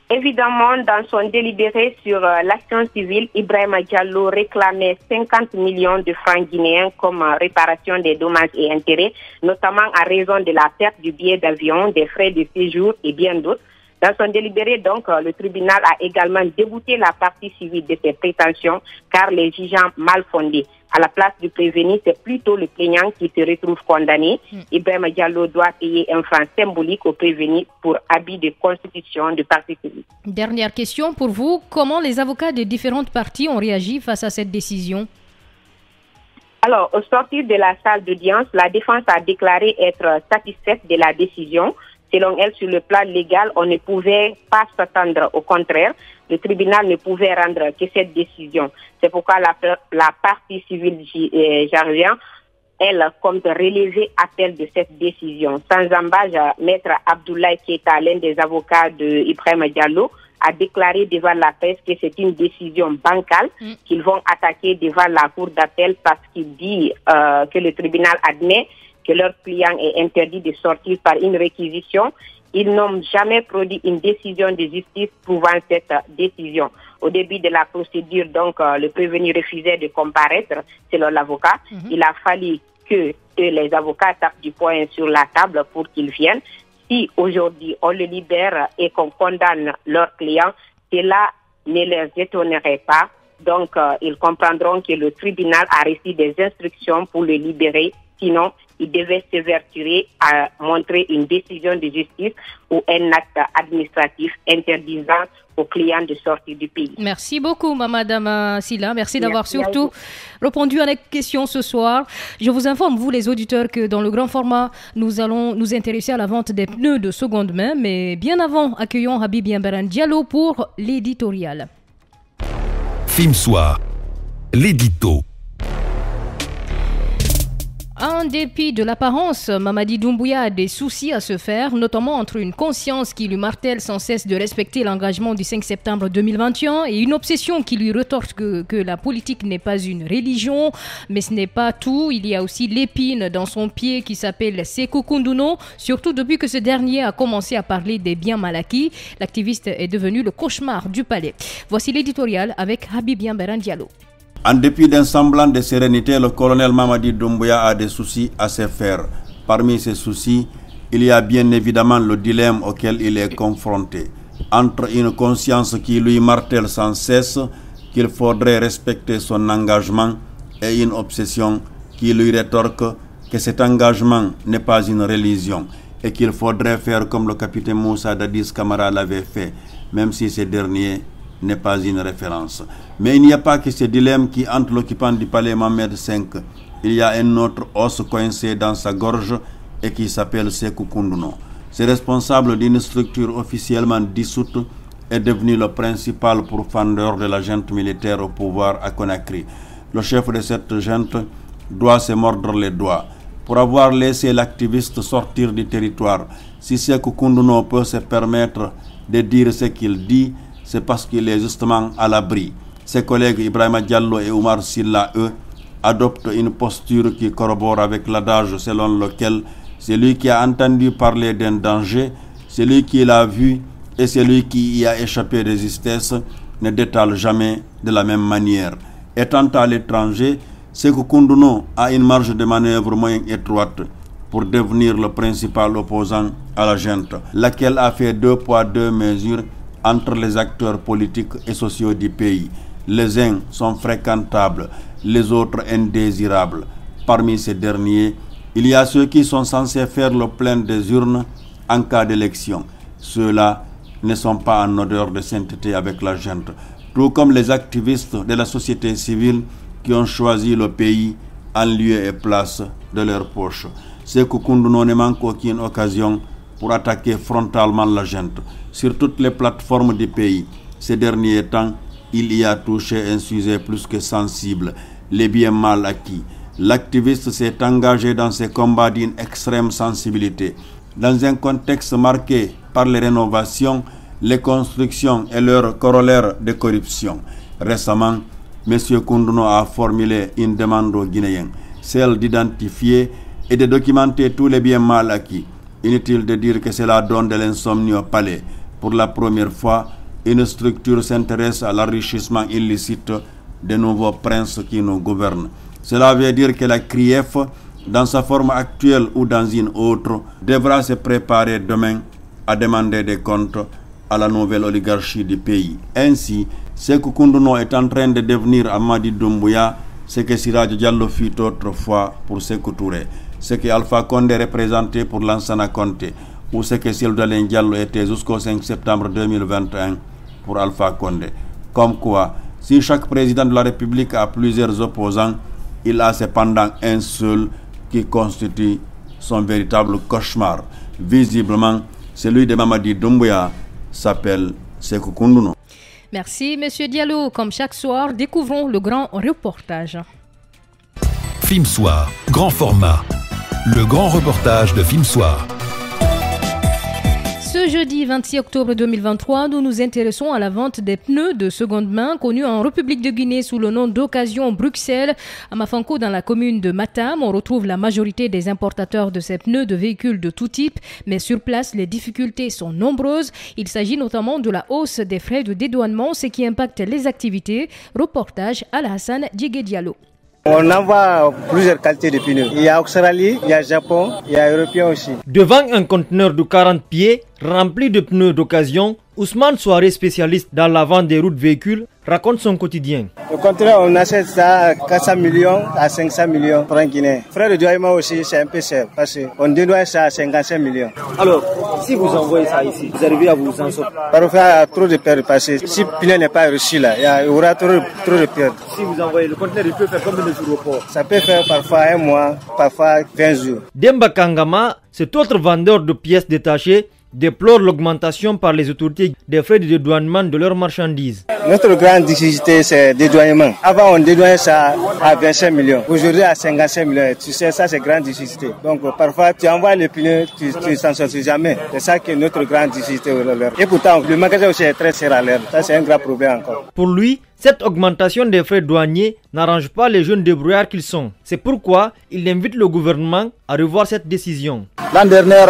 Évidemment, dans son délibéré sur l'action civile, Ibrahima Diallo réclamait 50 millions de francs guinéens comme réparation des dommages et intérêts, notamment à raison de la perte du billet d'avion, des frais de séjour et bien d'autres. Dans son délibéré, donc, le tribunal a également débouté la partie civile de ses prétentions car les jugeant mal fondés. À la place du prévenu, c'est plutôt le plaignant qui se retrouve condamné. Ibrahima Diallo doit payer un franc symbolique au prévenu pour abus de constitution de partie civile. Dernière question pour vous. Comment les avocats des différentes parties ont réagi face à cette décision? Alors, au sortir de la salle d'audience, la défense a déclaré être satisfaite de la décision. Selon elle, sur le plan légal, on ne pouvait pas s'attendre au contraire. Le tribunal ne pouvait rendre que cette décision. C'est pourquoi la partie civile jarvien, elle, compte relever appel de cette décision. Sans embâche, Maître Abdoulaye Keita, l'un des avocats de Ibrahima Diallo, a déclaré devant la presse que c'est une décision bancale qu'ils vont attaquer devant la cour d'appel parce qu'il dit que le tribunal admet que leur client est interdit de sortir par une réquisition. Ils n'ont jamais produit une décision de justice prouvant cette décision. Au début de la procédure, donc, le prévenu refusait de comparaître, selon l'avocat. Il a fallu que les avocats tapent du poing sur la table pour qu'ils viennent. Si aujourd'hui on le libère et qu'on condamne leur client, cela ne les étonnerait pas. Donc, ils comprendront que le tribunal a reçu des instructions pour le libérer. Sinon, il devait s'évertuer à montrer une décision de justice ou un acte administratif interdisant aux clients de sortir du pays. Merci beaucoup, Madame Silla. Merci d'avoir surtout répondu à la question ce soir. Je vous informe, vous les auditeurs, que dans le grand format, nous allons nous intéresser à la vente des pneus de seconde main. Mais bien avant, accueillons Habib Yambaran Diallo pour l'éditorial. Film Soir, l'édito. En dépit de l'apparence, Mamadi Doumbouya a des soucis à se faire, notamment entre une conscience qui lui martèle sans cesse de respecter l'engagement du 5 septembre 2021 et une obsession qui lui retorque que la politique n'est pas une religion. Mais ce n'est pas tout, il y a aussi l'épine dans son pied qui s'appelle Sékou Kounduno, surtout depuis que ce dernier a commencé à parler des biens mal acquis. L'activiste est devenu le cauchemar du palais. Voici l'éditorial avec Habib Yambaran Diallo. En dépit d'un semblant de sérénité, le colonel Mamadi Doumbouya a des soucis à se faire. Parmi ces soucis, il y a bien évidemment le dilemme auquel il est confronté. Entre une conscience qui lui martèle sans cesse qu'il faudrait respecter son engagement et une obsession qui lui rétorque que cet engagement n'est pas une religion et qu'il faudrait faire comme le capitaine Moussa Dadis Camara l'avait fait, même si ce dernier n'est pas une référence. Mais il n'y a pas que ce dilemme qui hante l'occupant du palais Mohamed V. Il y a un autre os coincé dans sa gorge et qui s'appelle Sékou Kounduno. Ce responsable d'une structure officiellement dissoute est devenu le principal pourfendeur de la junte militaire au pouvoir à Conakry. Le chef de cette junte doit se mordre les doigts. Pour avoir laissé l'activiste sortir du territoire, si Sékou Kounduno peut se permettre de dire ce qu'il dit, c'est parce qu'il est justement à l'abri. Ses collègues Ibrahima Diallo et Oumar Silla, eux, adopte une posture qui corrobore avec l'adage selon lequel celui qui a entendu parler d'un danger, celui qui l'a vu et celui qui y a échappé de justesse ne détale jamais de la même manière. Étant à l'étranger, Sékou Koundono a une marge de manœuvre moins étroite pour devenir le principal opposant à la junte, laquelle a fait 2 poids 2 mesures entre les acteurs politiques et sociaux du pays. Les uns sont fréquentables, les autres indésirables. Parmi ces derniers, il y a ceux qui sont censés faire le plein des urnes en cas d'élection. Ceux-là ne sont pas en odeur de sainteté avec la junte, tout comme les activistes de la société civile qui ont choisi le pays en lieu et place de leur poche. Sékou Koundono ne manque aucune occasion pour attaquer frontalement la junte sur toutes les plateformes du pays. Ces derniers temps, il y a touché un sujet plus que sensible, les biens mal acquis. L'activiste s'est engagé dans ces combats d'une extrême sensibilité, dans un contexte marqué par les rénovations, les constructions et leurs corollaires de corruption. Récemment, M. Koundono a formulé une demande aux Guinéens, celle d'identifier et de documenter tous les biens mal acquis. Inutile de dire que cela donne de l'insomnie au palais. Pour la première fois, une structure s'intéresse à l'enrichissement illicite des nouveaux princes qui nous gouvernent. Cela veut dire que la CRIEF, dans sa forme actuelle ou dans une autre, devra se préparer demain à demander des comptes à la nouvelle oligarchie du pays. Ainsi, Sékou Koundono est en train de devenir Amadi Doumbouya ce que Siraj Diallo fut autrefois pour Sékou Touré, ce que Alpha Condé représentait pour Lansana Conté, ou ce que Sildalen Diallo était jusqu'au 5 septembre 2021 pour Alpha Condé. Comme quoi, si chaque président de la République a plusieurs opposants, il a cependant un seul qui constitue son véritable cauchemar. Visiblement, celui de Mamadi Doumbouya s'appelle Sékou Koundono. Merci, Monsieur Diallo. Comme chaque soir, découvrons le grand reportage. Film Soir, grand format. Le grand reportage de Film Soir. Ce jeudi 26 octobre 2023, nous nous intéressons à la vente des pneus de seconde main connus en République de Guinée sous le nom d'Occasion Bruxelles. À Mafanko, dans la commune de Matam, on retrouve la majorité des importateurs de ces pneus de véhicules de tout type. Mais sur place, les difficultés sont nombreuses. Il s'agit notamment de la hausse des frais de dédouanement, ce qui impacte les activités. Reportage Al-Hassan Djigé Diallo. On envoie plusieurs qualités de pneus. Il y a Australie, il y a Japon, il y a Européen aussi. Devant un conteneur de 40 pieds rempli de pneus d'occasion, Ousmane Souaré, spécialiste dans la vente des routes véhicules, raconte son quotidien. Le conteneur, on achète ça à 400 millions à 500 millions francs guinéens. Frais de dédouanement aussi, c'est un peu cher parce qu'on dédouane ça à 55 millions. Alors, si vous envoyez ça ici, vous arrivez à vous en sortir? Parfois, il y a trop de pertes passées. Si le pneu n'est pas reçu là, il y aura trop de pertes. Si vous envoyez le conteneur, il peut faire combien de jours au port? Ça peut faire parfois un mois, parfois 20 jours. Demba Kangama, cet autre vendeur de pièces détachées, déplore l'augmentation par les autorités des frais de dédouanement de leurs marchandises. Notre grande difficulté, c'est le dédouanement. Avant, on dédouanait ça à 25 millions. Aujourd'hui, à 55 millions. Tu sais, ça, c'est grande difficulté. Donc, parfois, tu envoies les pneus, tu ne s'en sortis jamais. C'est ça qui est notre grande difficulté. Et pourtant, le magasin aussi est très cher à l'air. Ça, c'est un grand problème encore. Pour lui, cette augmentation des frais douaniers n'arrange pas les jeunes débrouillards qu'ils sont. C'est pourquoi il invite le gouvernement à revoir cette décision. L'an dernier,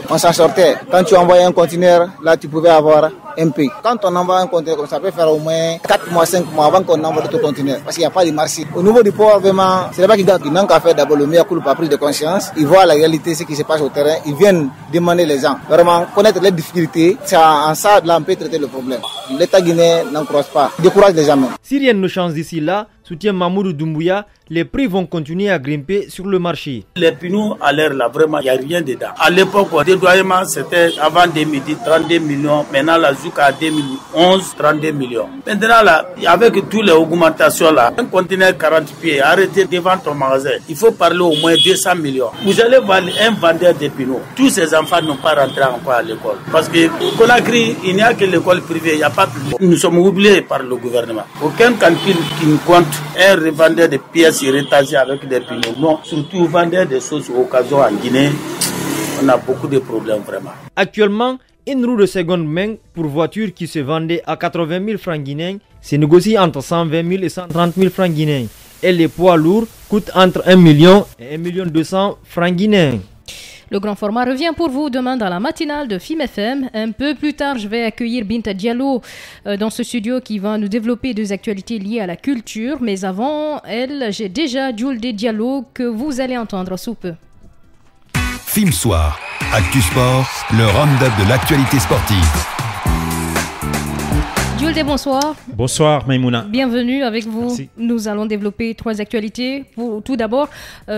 on s'en sortait. Quand tu envoyais un conteneur, là, tu pouvais avoir un prix. Quand on envoie un conteneur, ça peut faire au moins 4 mois, 5 mois avant qu'on envoie d'autres conteneurs. Parce qu'il n'y a pas de marché. Au niveau du port, vraiment, c'est là-bas qu'ils n'ont qu'à faire d'abord le meilleur coup de prise de conscience. Ils voient la réalité, ce qui se passe au terrain. Ils viennent demander les gens. Vraiment, connaître les difficultés. C'est en ça, là, on peut traiter le problème. L'État guinéen n'encourage pas. Il décourage les gens. Si rien ne change d'ici là, soutient Mamoudou Doumbouya, les prix vont continuer à grimper sur le marché. Les pneus à l'air là, vraiment, il n'y a rien dedans. À l'époque, le dédouanement, c'était avant 2010, 32 millions. Maintenant, là, jusqu'à 2011, 32 millions. Maintenant, là, avec toutes les augmentations là, un conteneur 40 pieds, arrêté devant ton magasin, il faut parler au moins 200 millions. Vous allez voir un vendeur de pneus. Tous ces enfants n'ont pas rentré encore à l'école. Parce que Conakry, il n'y a que l'école privée, il n'y a pas de... Nous sommes oubliés par le gouvernement. Aucun calcul qui nous compte un revendeur de pièces irrétagées avec des pneus. Non, surtout vendeur de choses occasion en Guinée, on a beaucoup de problèmes vraiment. Actuellement, une roue de seconde main pour voiture qui se vendait à 80 000 francs guinéens se négocie entre 120 000 et 130 000 francs guinéens. et les poids lourds coûtent entre 1 million et 1,2 million francs guinéens. Le grand format revient pour vous demain dans la matinale de FIM FM. Un peu plus tard, je vais accueillir Binta Diallo dans ce studio qui va nous développer des actualités liées à la culture. Mais avant elle, j'ai déjà Julde Diallo que vous allez entendre sous peu. FIM Soir, Actu Sport, le round-up de l'actualité sportive. Julde, bonsoir. Bonsoir Maïmouna. Bienvenue avec vous. Merci. Nous allons développer 3 actualités. Tout d'abord,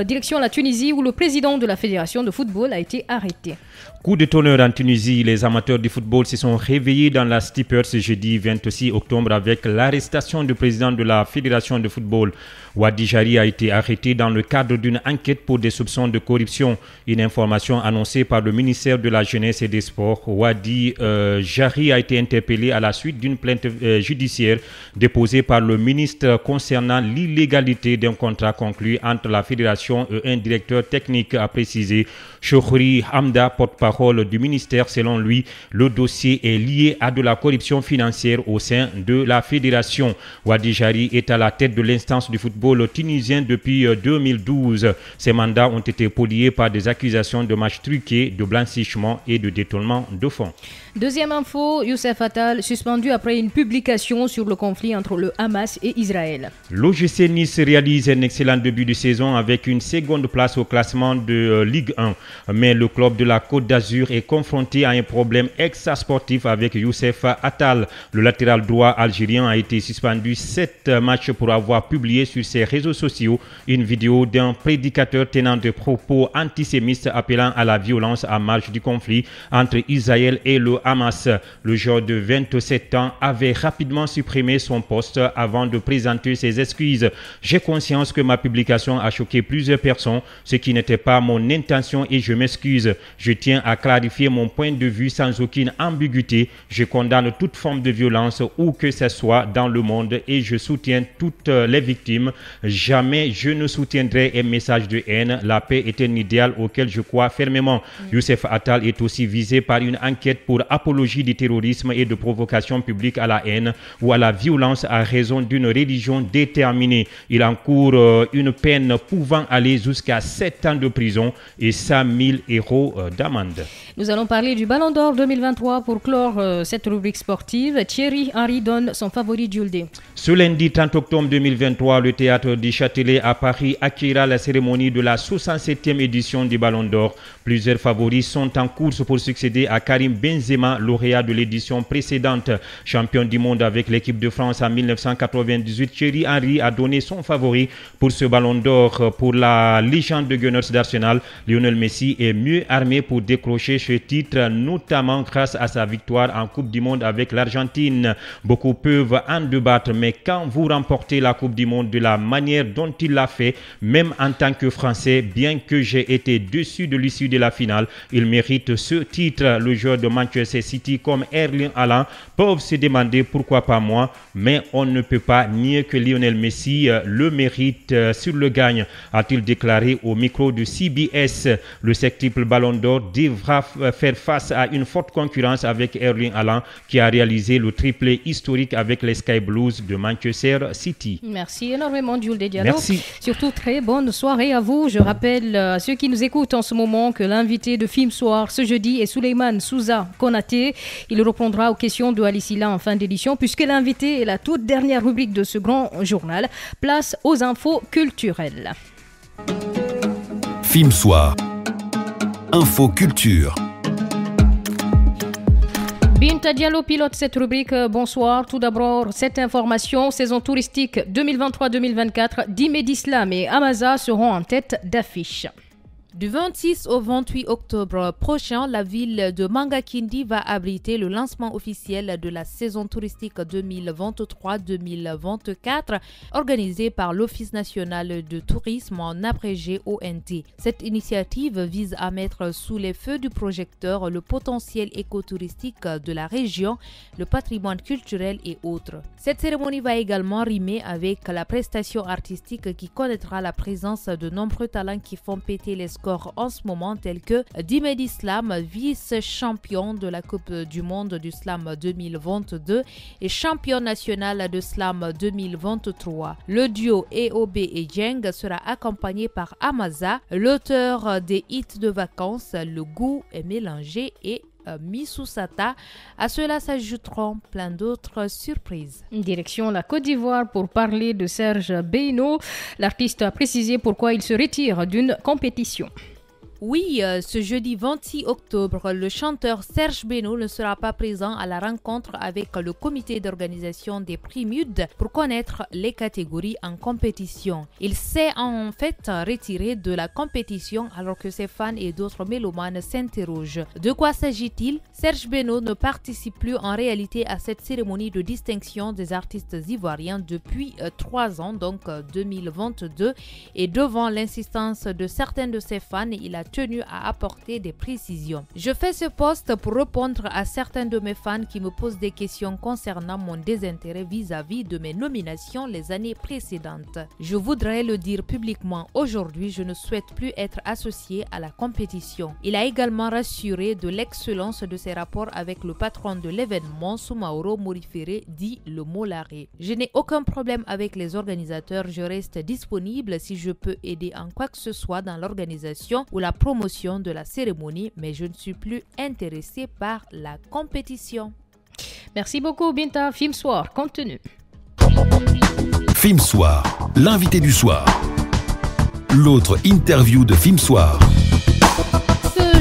direction la Tunisie où le président de la Fédération de football a été arrêté. Coup de tonnerre en Tunisie, les amateurs du football se sont réveillés dans la stupeur ce jeudi 26 octobre avec l'arrestation du président de la Fédération de football. Wadi Jari a été arrêté dans le cadre d'une enquête pour des soupçons de corruption. Une information annoncée par le ministère de la Jeunesse et des Sports. Wadi Jari a été interpellé à la suite d'une plainte judiciaire déposée par le ministre concernant l'illégalité d'un contrat conclu entre la Fédération et un directeur technique, a précisé Chokhri Hamda, porte-parole du ministère. Selon lui, le dossier est lié à de la corruption financière au sein de la Fédération. Wadi Jari est à la tête de l'instance du football tunisien depuis 2012. Ces mandats ont été poliés par des accusations de matchs truqués, de blanchiment et de détournement de fonds. Deuxième info, Youssef Attal suspendu après une publication sur le conflit entre le Hamas et Israël. L'OGC Nice réalise un excellent début de saison avec une seconde place au classement de Ligue 1. Mais le club de la Côte d'Azur est confronté à un problème extra-sportif avec Youssef Attal. Le latéral droit algérien a été suspendu 7 matchs pour avoir publié sur ses réseaux sociaux une vidéo d'un prédicateur tenant des propos antisémites appelant à la violence à marge du conflit entre Israël et le Hamas. Le joueur de 27 ans avait rapidement supprimé son poste avant de présenter ses excuses. J'ai conscience que ma publication a choqué plusieurs personnes, ce qui n'était pas mon intention et je m'excuse. Je tiens à clarifier mon point de vue sans aucune ambiguïté. Je condamne toute forme de violence où que ce soit dans le monde et je soutiens toutes les victimes. Jamais je ne soutiendrai un message de haine. La paix est un idéal auquel je crois fermement. Youssef Attal est aussi visé par une enquête pour apologie du terrorisme et de provocation publique à la haine ou à la violence à raison d'une religion déterminée. Il encourt une peine pouvant aller jusqu'à 7 ans de prison et 100 000 € d'amende. Nous allons parler du Ballon d'Or 2023 pour clore cette rubrique sportive. Thierry Henry donne son favori Julde. Ce lundi 30 octobre 2023, le théâtre du Châtelet à Paris accueillera la cérémonie de la 67e édition du Ballon d'Or. Plusieurs favoris sont en course pour succéder à Karim Benzema, lauréat de l'édition précédente. Champion du monde avec l'équipe de France en 1998, Thierry Henry a donné son favori pour ce Ballon d'Or. Pour la légende de Gunners d'Arsenal, Lionel Messi est mieux armé pour décrocher ce titre, notamment grâce à sa victoire en Coupe du Monde avec l'Argentine. Beaucoup peuvent en débattre, mais quand vous remportez la Coupe du Monde de la manière dont il l'a fait, même en tant que Français, bien que j'ai été déçu de l'issue de la finale, il mérite ce titre. Le joueur de Manchester City comme Erling Haaland peuvent se demander pourquoi pas moi, mais on ne peut pas nier que Lionel Messi le mérite sur le gagne, a-t-il déclaré au micro de CBS. Le septuple Ballon d'Or devra faire face à une forte concurrence avec Erling Haaland qui a réalisé le triplé historique avec les Sky Blues de Manchester City. Merci énormément Julde Diallo. Merci. Surtout très bonne soirée à vous. Je rappelle à ceux qui nous écoutent en ce moment que l'invité de FIM Soir ce jeudi est Souleymane Souza Konaté. Il répondra aux questions de Alicila en fin d'édition puisque l'invité est la toute dernière rubrique de ce grand journal. Place aux infos culturelles. FIM Soir. Info culture. Binta Diallo pilote cette rubrique. Bonsoir. Tout d'abord, cette information, saison touristique 2023-2024, Dime d'Islam et Amaza seront en tête d'affiche. Du 26 au 28 octobre prochain, la ville de Mangakindi va abriter le lancement officiel de la saison touristique 2023-2024 organisée par l'Office national de tourisme en abrégé ONT. Cette initiative vise à mettre sous les feux du projecteur le potentiel écotouristique de la région, le patrimoine culturel et autres. Cette cérémonie va également rimer avec la prestation artistique qui connaîtra la présence de nombreux talents qui font péter les scores scores en ce moment tels que Dimedi Slam, vice-champion de la Coupe du Monde du Slam 2022 et champion national de Slam 2023. Le duo EOB et Jeng sera accompagné par Amaza, l'auteur des hits de vacances Le goût est mélangé et Misusata. À cela s'ajouteront plein d'autres surprises. Direction la Côte d'Ivoire pour parler de Serge Beyno. L'artiste a précisé pourquoi il se retire d'une compétition. Oui, ce jeudi 26 octobre, le chanteur Serge Beyno ne sera pas présent à la rencontre avec le comité d'organisation des prix MUD pour connaître les catégories en compétition. Il s'est en fait retiré de la compétition alors que ses fans et d'autres mélomanes s'interrogent. De quoi s'agit-il? Serge Beyno ne participe plus en réalité à cette cérémonie de distinction des artistes ivoiriens depuis 3 ans, donc 2022, et devant l'insistance de certains de ses fans, il a tenu à apporter des précisions. Je fais ce post pour répondre à certains de mes fans qui me posent des questions concernant mon désintérêt vis-à-vis de mes nominations les années précédentes. Je voudrais le dire publiquement aujourd'hui, je ne souhaite plus être associé à la compétition. Il a également rassuré de l'excellence de ses rapports avec le patron de l'événement, Soumaoro Morifere, dit le Molaré. Je n'ai aucun problème avec les organisateurs, je reste disponible si je peux aider en quoi que ce soit dans l'organisation ou la promotion de la cérémonie, mais je ne suis plus intéressé par la compétition. Merci beaucoup Binta. Film Soir continue. Film Soir, l'invité du soir. L'autre interview de Film Soir.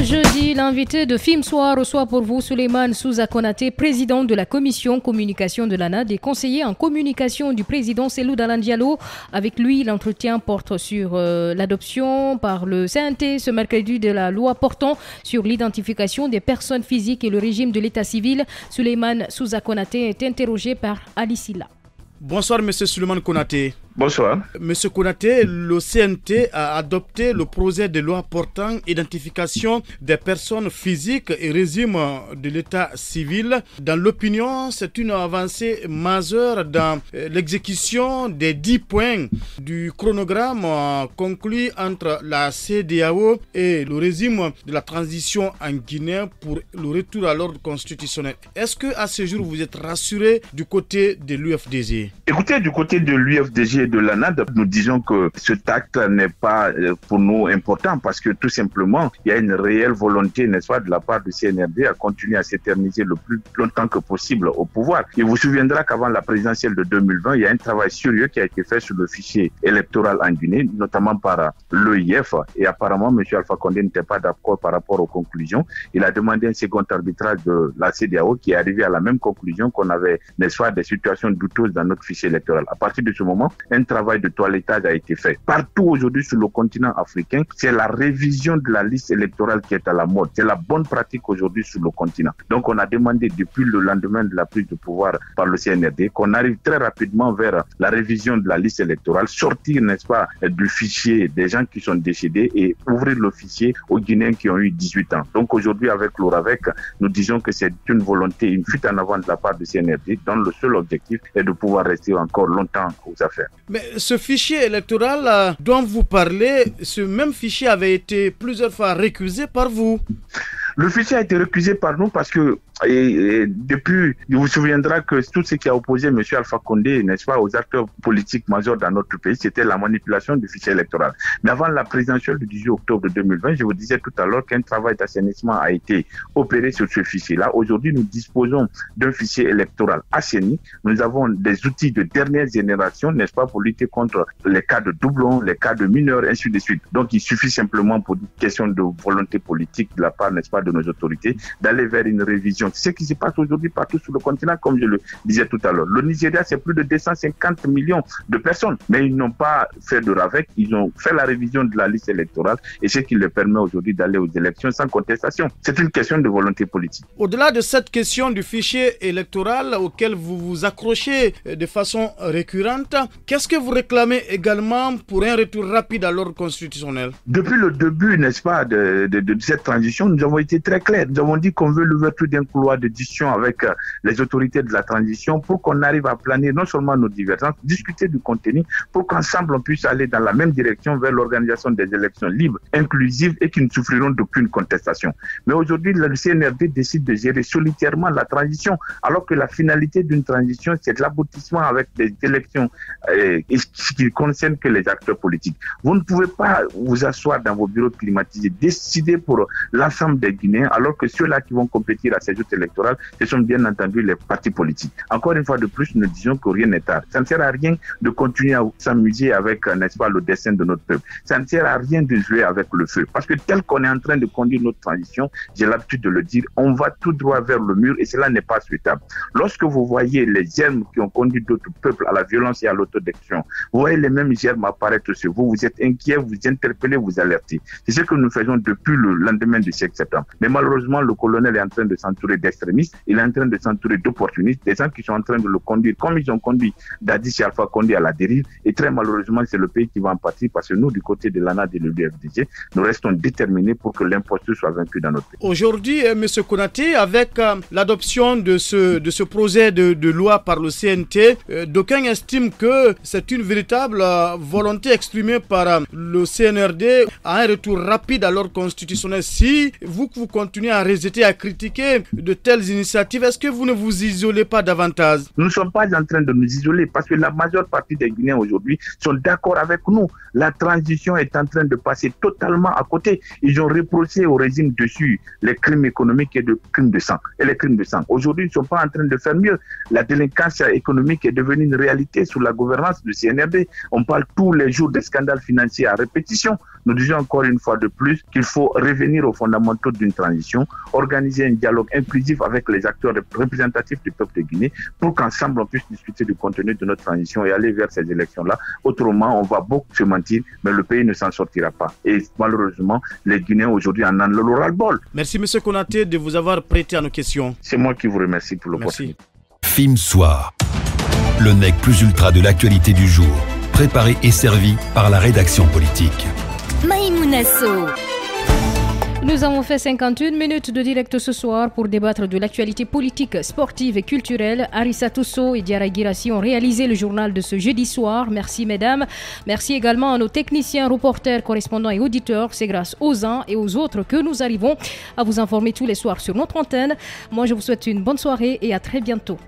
Jeudi, l'invité de Film Soir reçoit pour vous Souleymane Souza Konaté, président de la commission communication de l'ANAD et conseiller en communication du président Cellou Dalein Diallo. Avec lui, l'entretien porte sur l'adoption par le CNT ce mercredi de la loi portant sur l'identification des personnes physiques et le régime de l'état civil. Souleymane Souza Konaté est interrogé par Ali Silla. Bonsoir, monsieur Souleymane Konaté. Bonsoir. Monsieur Konaté, le CNT a adopté le projet de loi portant identification des personnes physiques et régime de l'état civil. Dans l'opinion, c'est une avancée majeure dans l'exécution des 10 points du chronogramme conclu entre la CEDEAO et le régime de la transition en Guinée pour le retour à l'ordre constitutionnel. Est-ce que à ce jour vous êtes rassuré du côté de l'UFDG? Écoutez, du côté de l'UFDG et de l'ANAD, nous disons que ce acte n'est pas pour nous important parce que tout simplement, il y a une réelle volonté, n'est-ce pas, de la part du CNRD à continuer à s'éterniser le plus longtemps que possible au pouvoir. Il vous souviendra qu'avant la présidentielle de 2020, il y a un travail sérieux qui a été fait sur le fichier électoral en Guinée, notamment par l'OIF, et apparemment, M. Alpha Condé n'était pas d'accord par rapport aux conclusions. Il a demandé un second arbitrage de la CEDEAO qui est arrivé à la même conclusion qu'on avait, n'est-ce pas, des situations douteuses dans notre fichier électoral. À partir de ce moment, un travail de toilettage a été fait. Partout aujourd'hui sur le continent africain, c'est la révision de la liste électorale qui est à la mode. C'est la bonne pratique aujourd'hui sur le continent. Donc on a demandé depuis le lendemain de la prise de pouvoir par le CNRD qu'on arrive très rapidement vers la révision de la liste électorale, sortir, n'est-ce pas, du fichier des gens qui sont décédés et ouvrir le fichier aux Guinéens qui ont eu 18 ans. Donc aujourd'hui avec l'ORAVEC, nous disons que c'est une volonté, une fuite en avant de la part du CNRD dont le seul objectif est de pouvoir rester encore longtemps aux affaires. Mais ce fichier électoral dont vous parlez, ce même fichier avait été plusieurs fois récusé par vous. Le fichier a été récusé par nous parce que depuis, il vous souviendra que tout ce qui a opposé M. Alpha Condé, n'est-ce pas, aux acteurs politiques majeurs dans notre pays, c'était la manipulation du fichier électoral. Mais avant la présidentielle du 18 octobre 2020, je vous disais tout à l'heure qu'un travail d'assainissement a été opéré sur ce fichier-là. Aujourd'hui, nous disposons d'un fichier électoral assaini. Nous avons des outils de dernière génération, n'est-ce pas, pour lutter contre les cas de doublons, les cas de mineurs, ainsi de suite. Donc, il suffit simplement pour une question de volonté politique de la part, n'est-ce pas, de nos autorités, d'aller vers une révision. C'est ce qui se passe aujourd'hui partout sur le continent, comme je le disais tout à l'heure. Le Nigeria, c'est plus de 250 millions de personnes, mais ils n'ont pas fait de RAVEC, ils ont fait la révision de la liste électorale et ce qui leur permet aujourd'hui d'aller aux élections sans contestation. C'est une question de volonté politique. Au-delà de cette question du fichier électoral auquel vous vous accrochez de façon récurrente, qu'est-ce que vous réclamez également pour un retour rapide à l'ordre constitutionnel? Depuis le début, n'est-ce pas, de cette transition, nous avons été très clairs. Nous avons dit qu'on veut l'ouverture d'un couloir de discussion avec les autorités de la transition pour qu'on arrive à planer non seulement nos divergences, discuter du contenu pour qu'ensemble on puisse aller dans la même direction vers l'organisation des élections libres, inclusives et qui ne souffriront d'aucune contestation. Mais aujourd'hui, le CNRD décide de gérer solitairement la transition, alors que la finalité d'une transition, c'est l'aboutissement avec des élections qui ne concernent que les acteurs politiques. Vous ne pouvez pas vous asseoir dans vos bureaux climatisés, décider pour l'ensemble des Guinéens, alors que ceux-là qui vont compétir à ces joutes électorales, ce sont bien entendu les partis politiques. Encore une fois de plus, nous disons que rien n'est tard. Ça ne sert à rien de continuer à s'amuser avec, n'est-ce pas, le destin de notre peuple. Ça ne sert à rien de jouer avec le feu. Parce que tel qu'on est en train de conduire notre transition, j'ai l'habitude de le dire, on va tout droit vers le mur et cela n'est pas souhaitable. Lorsque vous voyez les germes qui ont conduit d'autres peuples à la violence et à l'autodéstruction, vous voyez les mêmes germes apparaître sur vous, vous êtes inquiet, vous interpellez, vous alertez. C'est ce que nous faisons depuis le lendemain du 7 septembre. Mais malheureusement, le colonel est en train de s'entourer d'extrémistes, il est en train de s'entourer d'opportunistes, des gens qui sont en train de le conduire comme ils ont conduit Dadis et Alpha Condé à la dérive. Et très malheureusement, c'est le pays qui va en partir parce que nous, du côté de l'ANAD et de l'UFDG, nous restons déterminés pour que l'imposture soit vaincue dans notre pays. Aujourd'hui, M. Konaté, avec l'adoption de ce projet de loi par le CNT, d'aucuns estiment que c'est une véritable volonté exprimée par le CNRD à un retour rapide à l'ordre constitutionnel. Si vous continuez à rejeter, à critiquer de telles initiatives, est-ce que vous ne vous isolez pas davantage? Nous ne sommes pas en train de nous isoler parce que la majeure partie des Guinéens aujourd'hui sont d'accord avec nous. La transition est en train de passer totalement à côté. Ils ont reproché au régime dessus les crimes économiques et les crimes de sang. Aujourd'hui, ils ne sont pas en train de faire mieux. La délinquance économique est devenue une réalité sous la gouvernance du CNRD. On parle tous les jours des scandales financiers à répétition. Nous disons encore une fois de plus qu'il faut revenir aux fondamentaux d'une transition, organiser un dialogue inclusif avec les acteurs représentatifs du peuple de Guinée pour qu'ensemble on puisse discuter du contenu de notre transition et aller vers ces élections-là. Autrement, on va beaucoup se mentir, mais le pays ne s'en sortira pas. Et malheureusement, les Guinéens aujourd'hui en ont le ras-le-bol. Merci M. Konaté de vous avoir prêté à nos questions. C'est moi qui vous remercie pour l'opportunité. FIM Soir, le nec plus ultra de l'actualité du jour, préparé et servi par la rédaction politique. Maïmounasso. Nous avons fait 51 minutes de direct ce soir pour débattre de l'actualité politique, sportive et culturelle. Arissa Tousso et Diarra Girassi ont réalisé le journal de ce jeudi soir. Merci mesdames. Merci également à nos techniciens, reporters, correspondants et auditeurs. C'est grâce aux uns et aux autres que nous arrivons à vous informer tous les soirs sur notre antenne. Moi, je vous souhaite une bonne soirée et à très bientôt.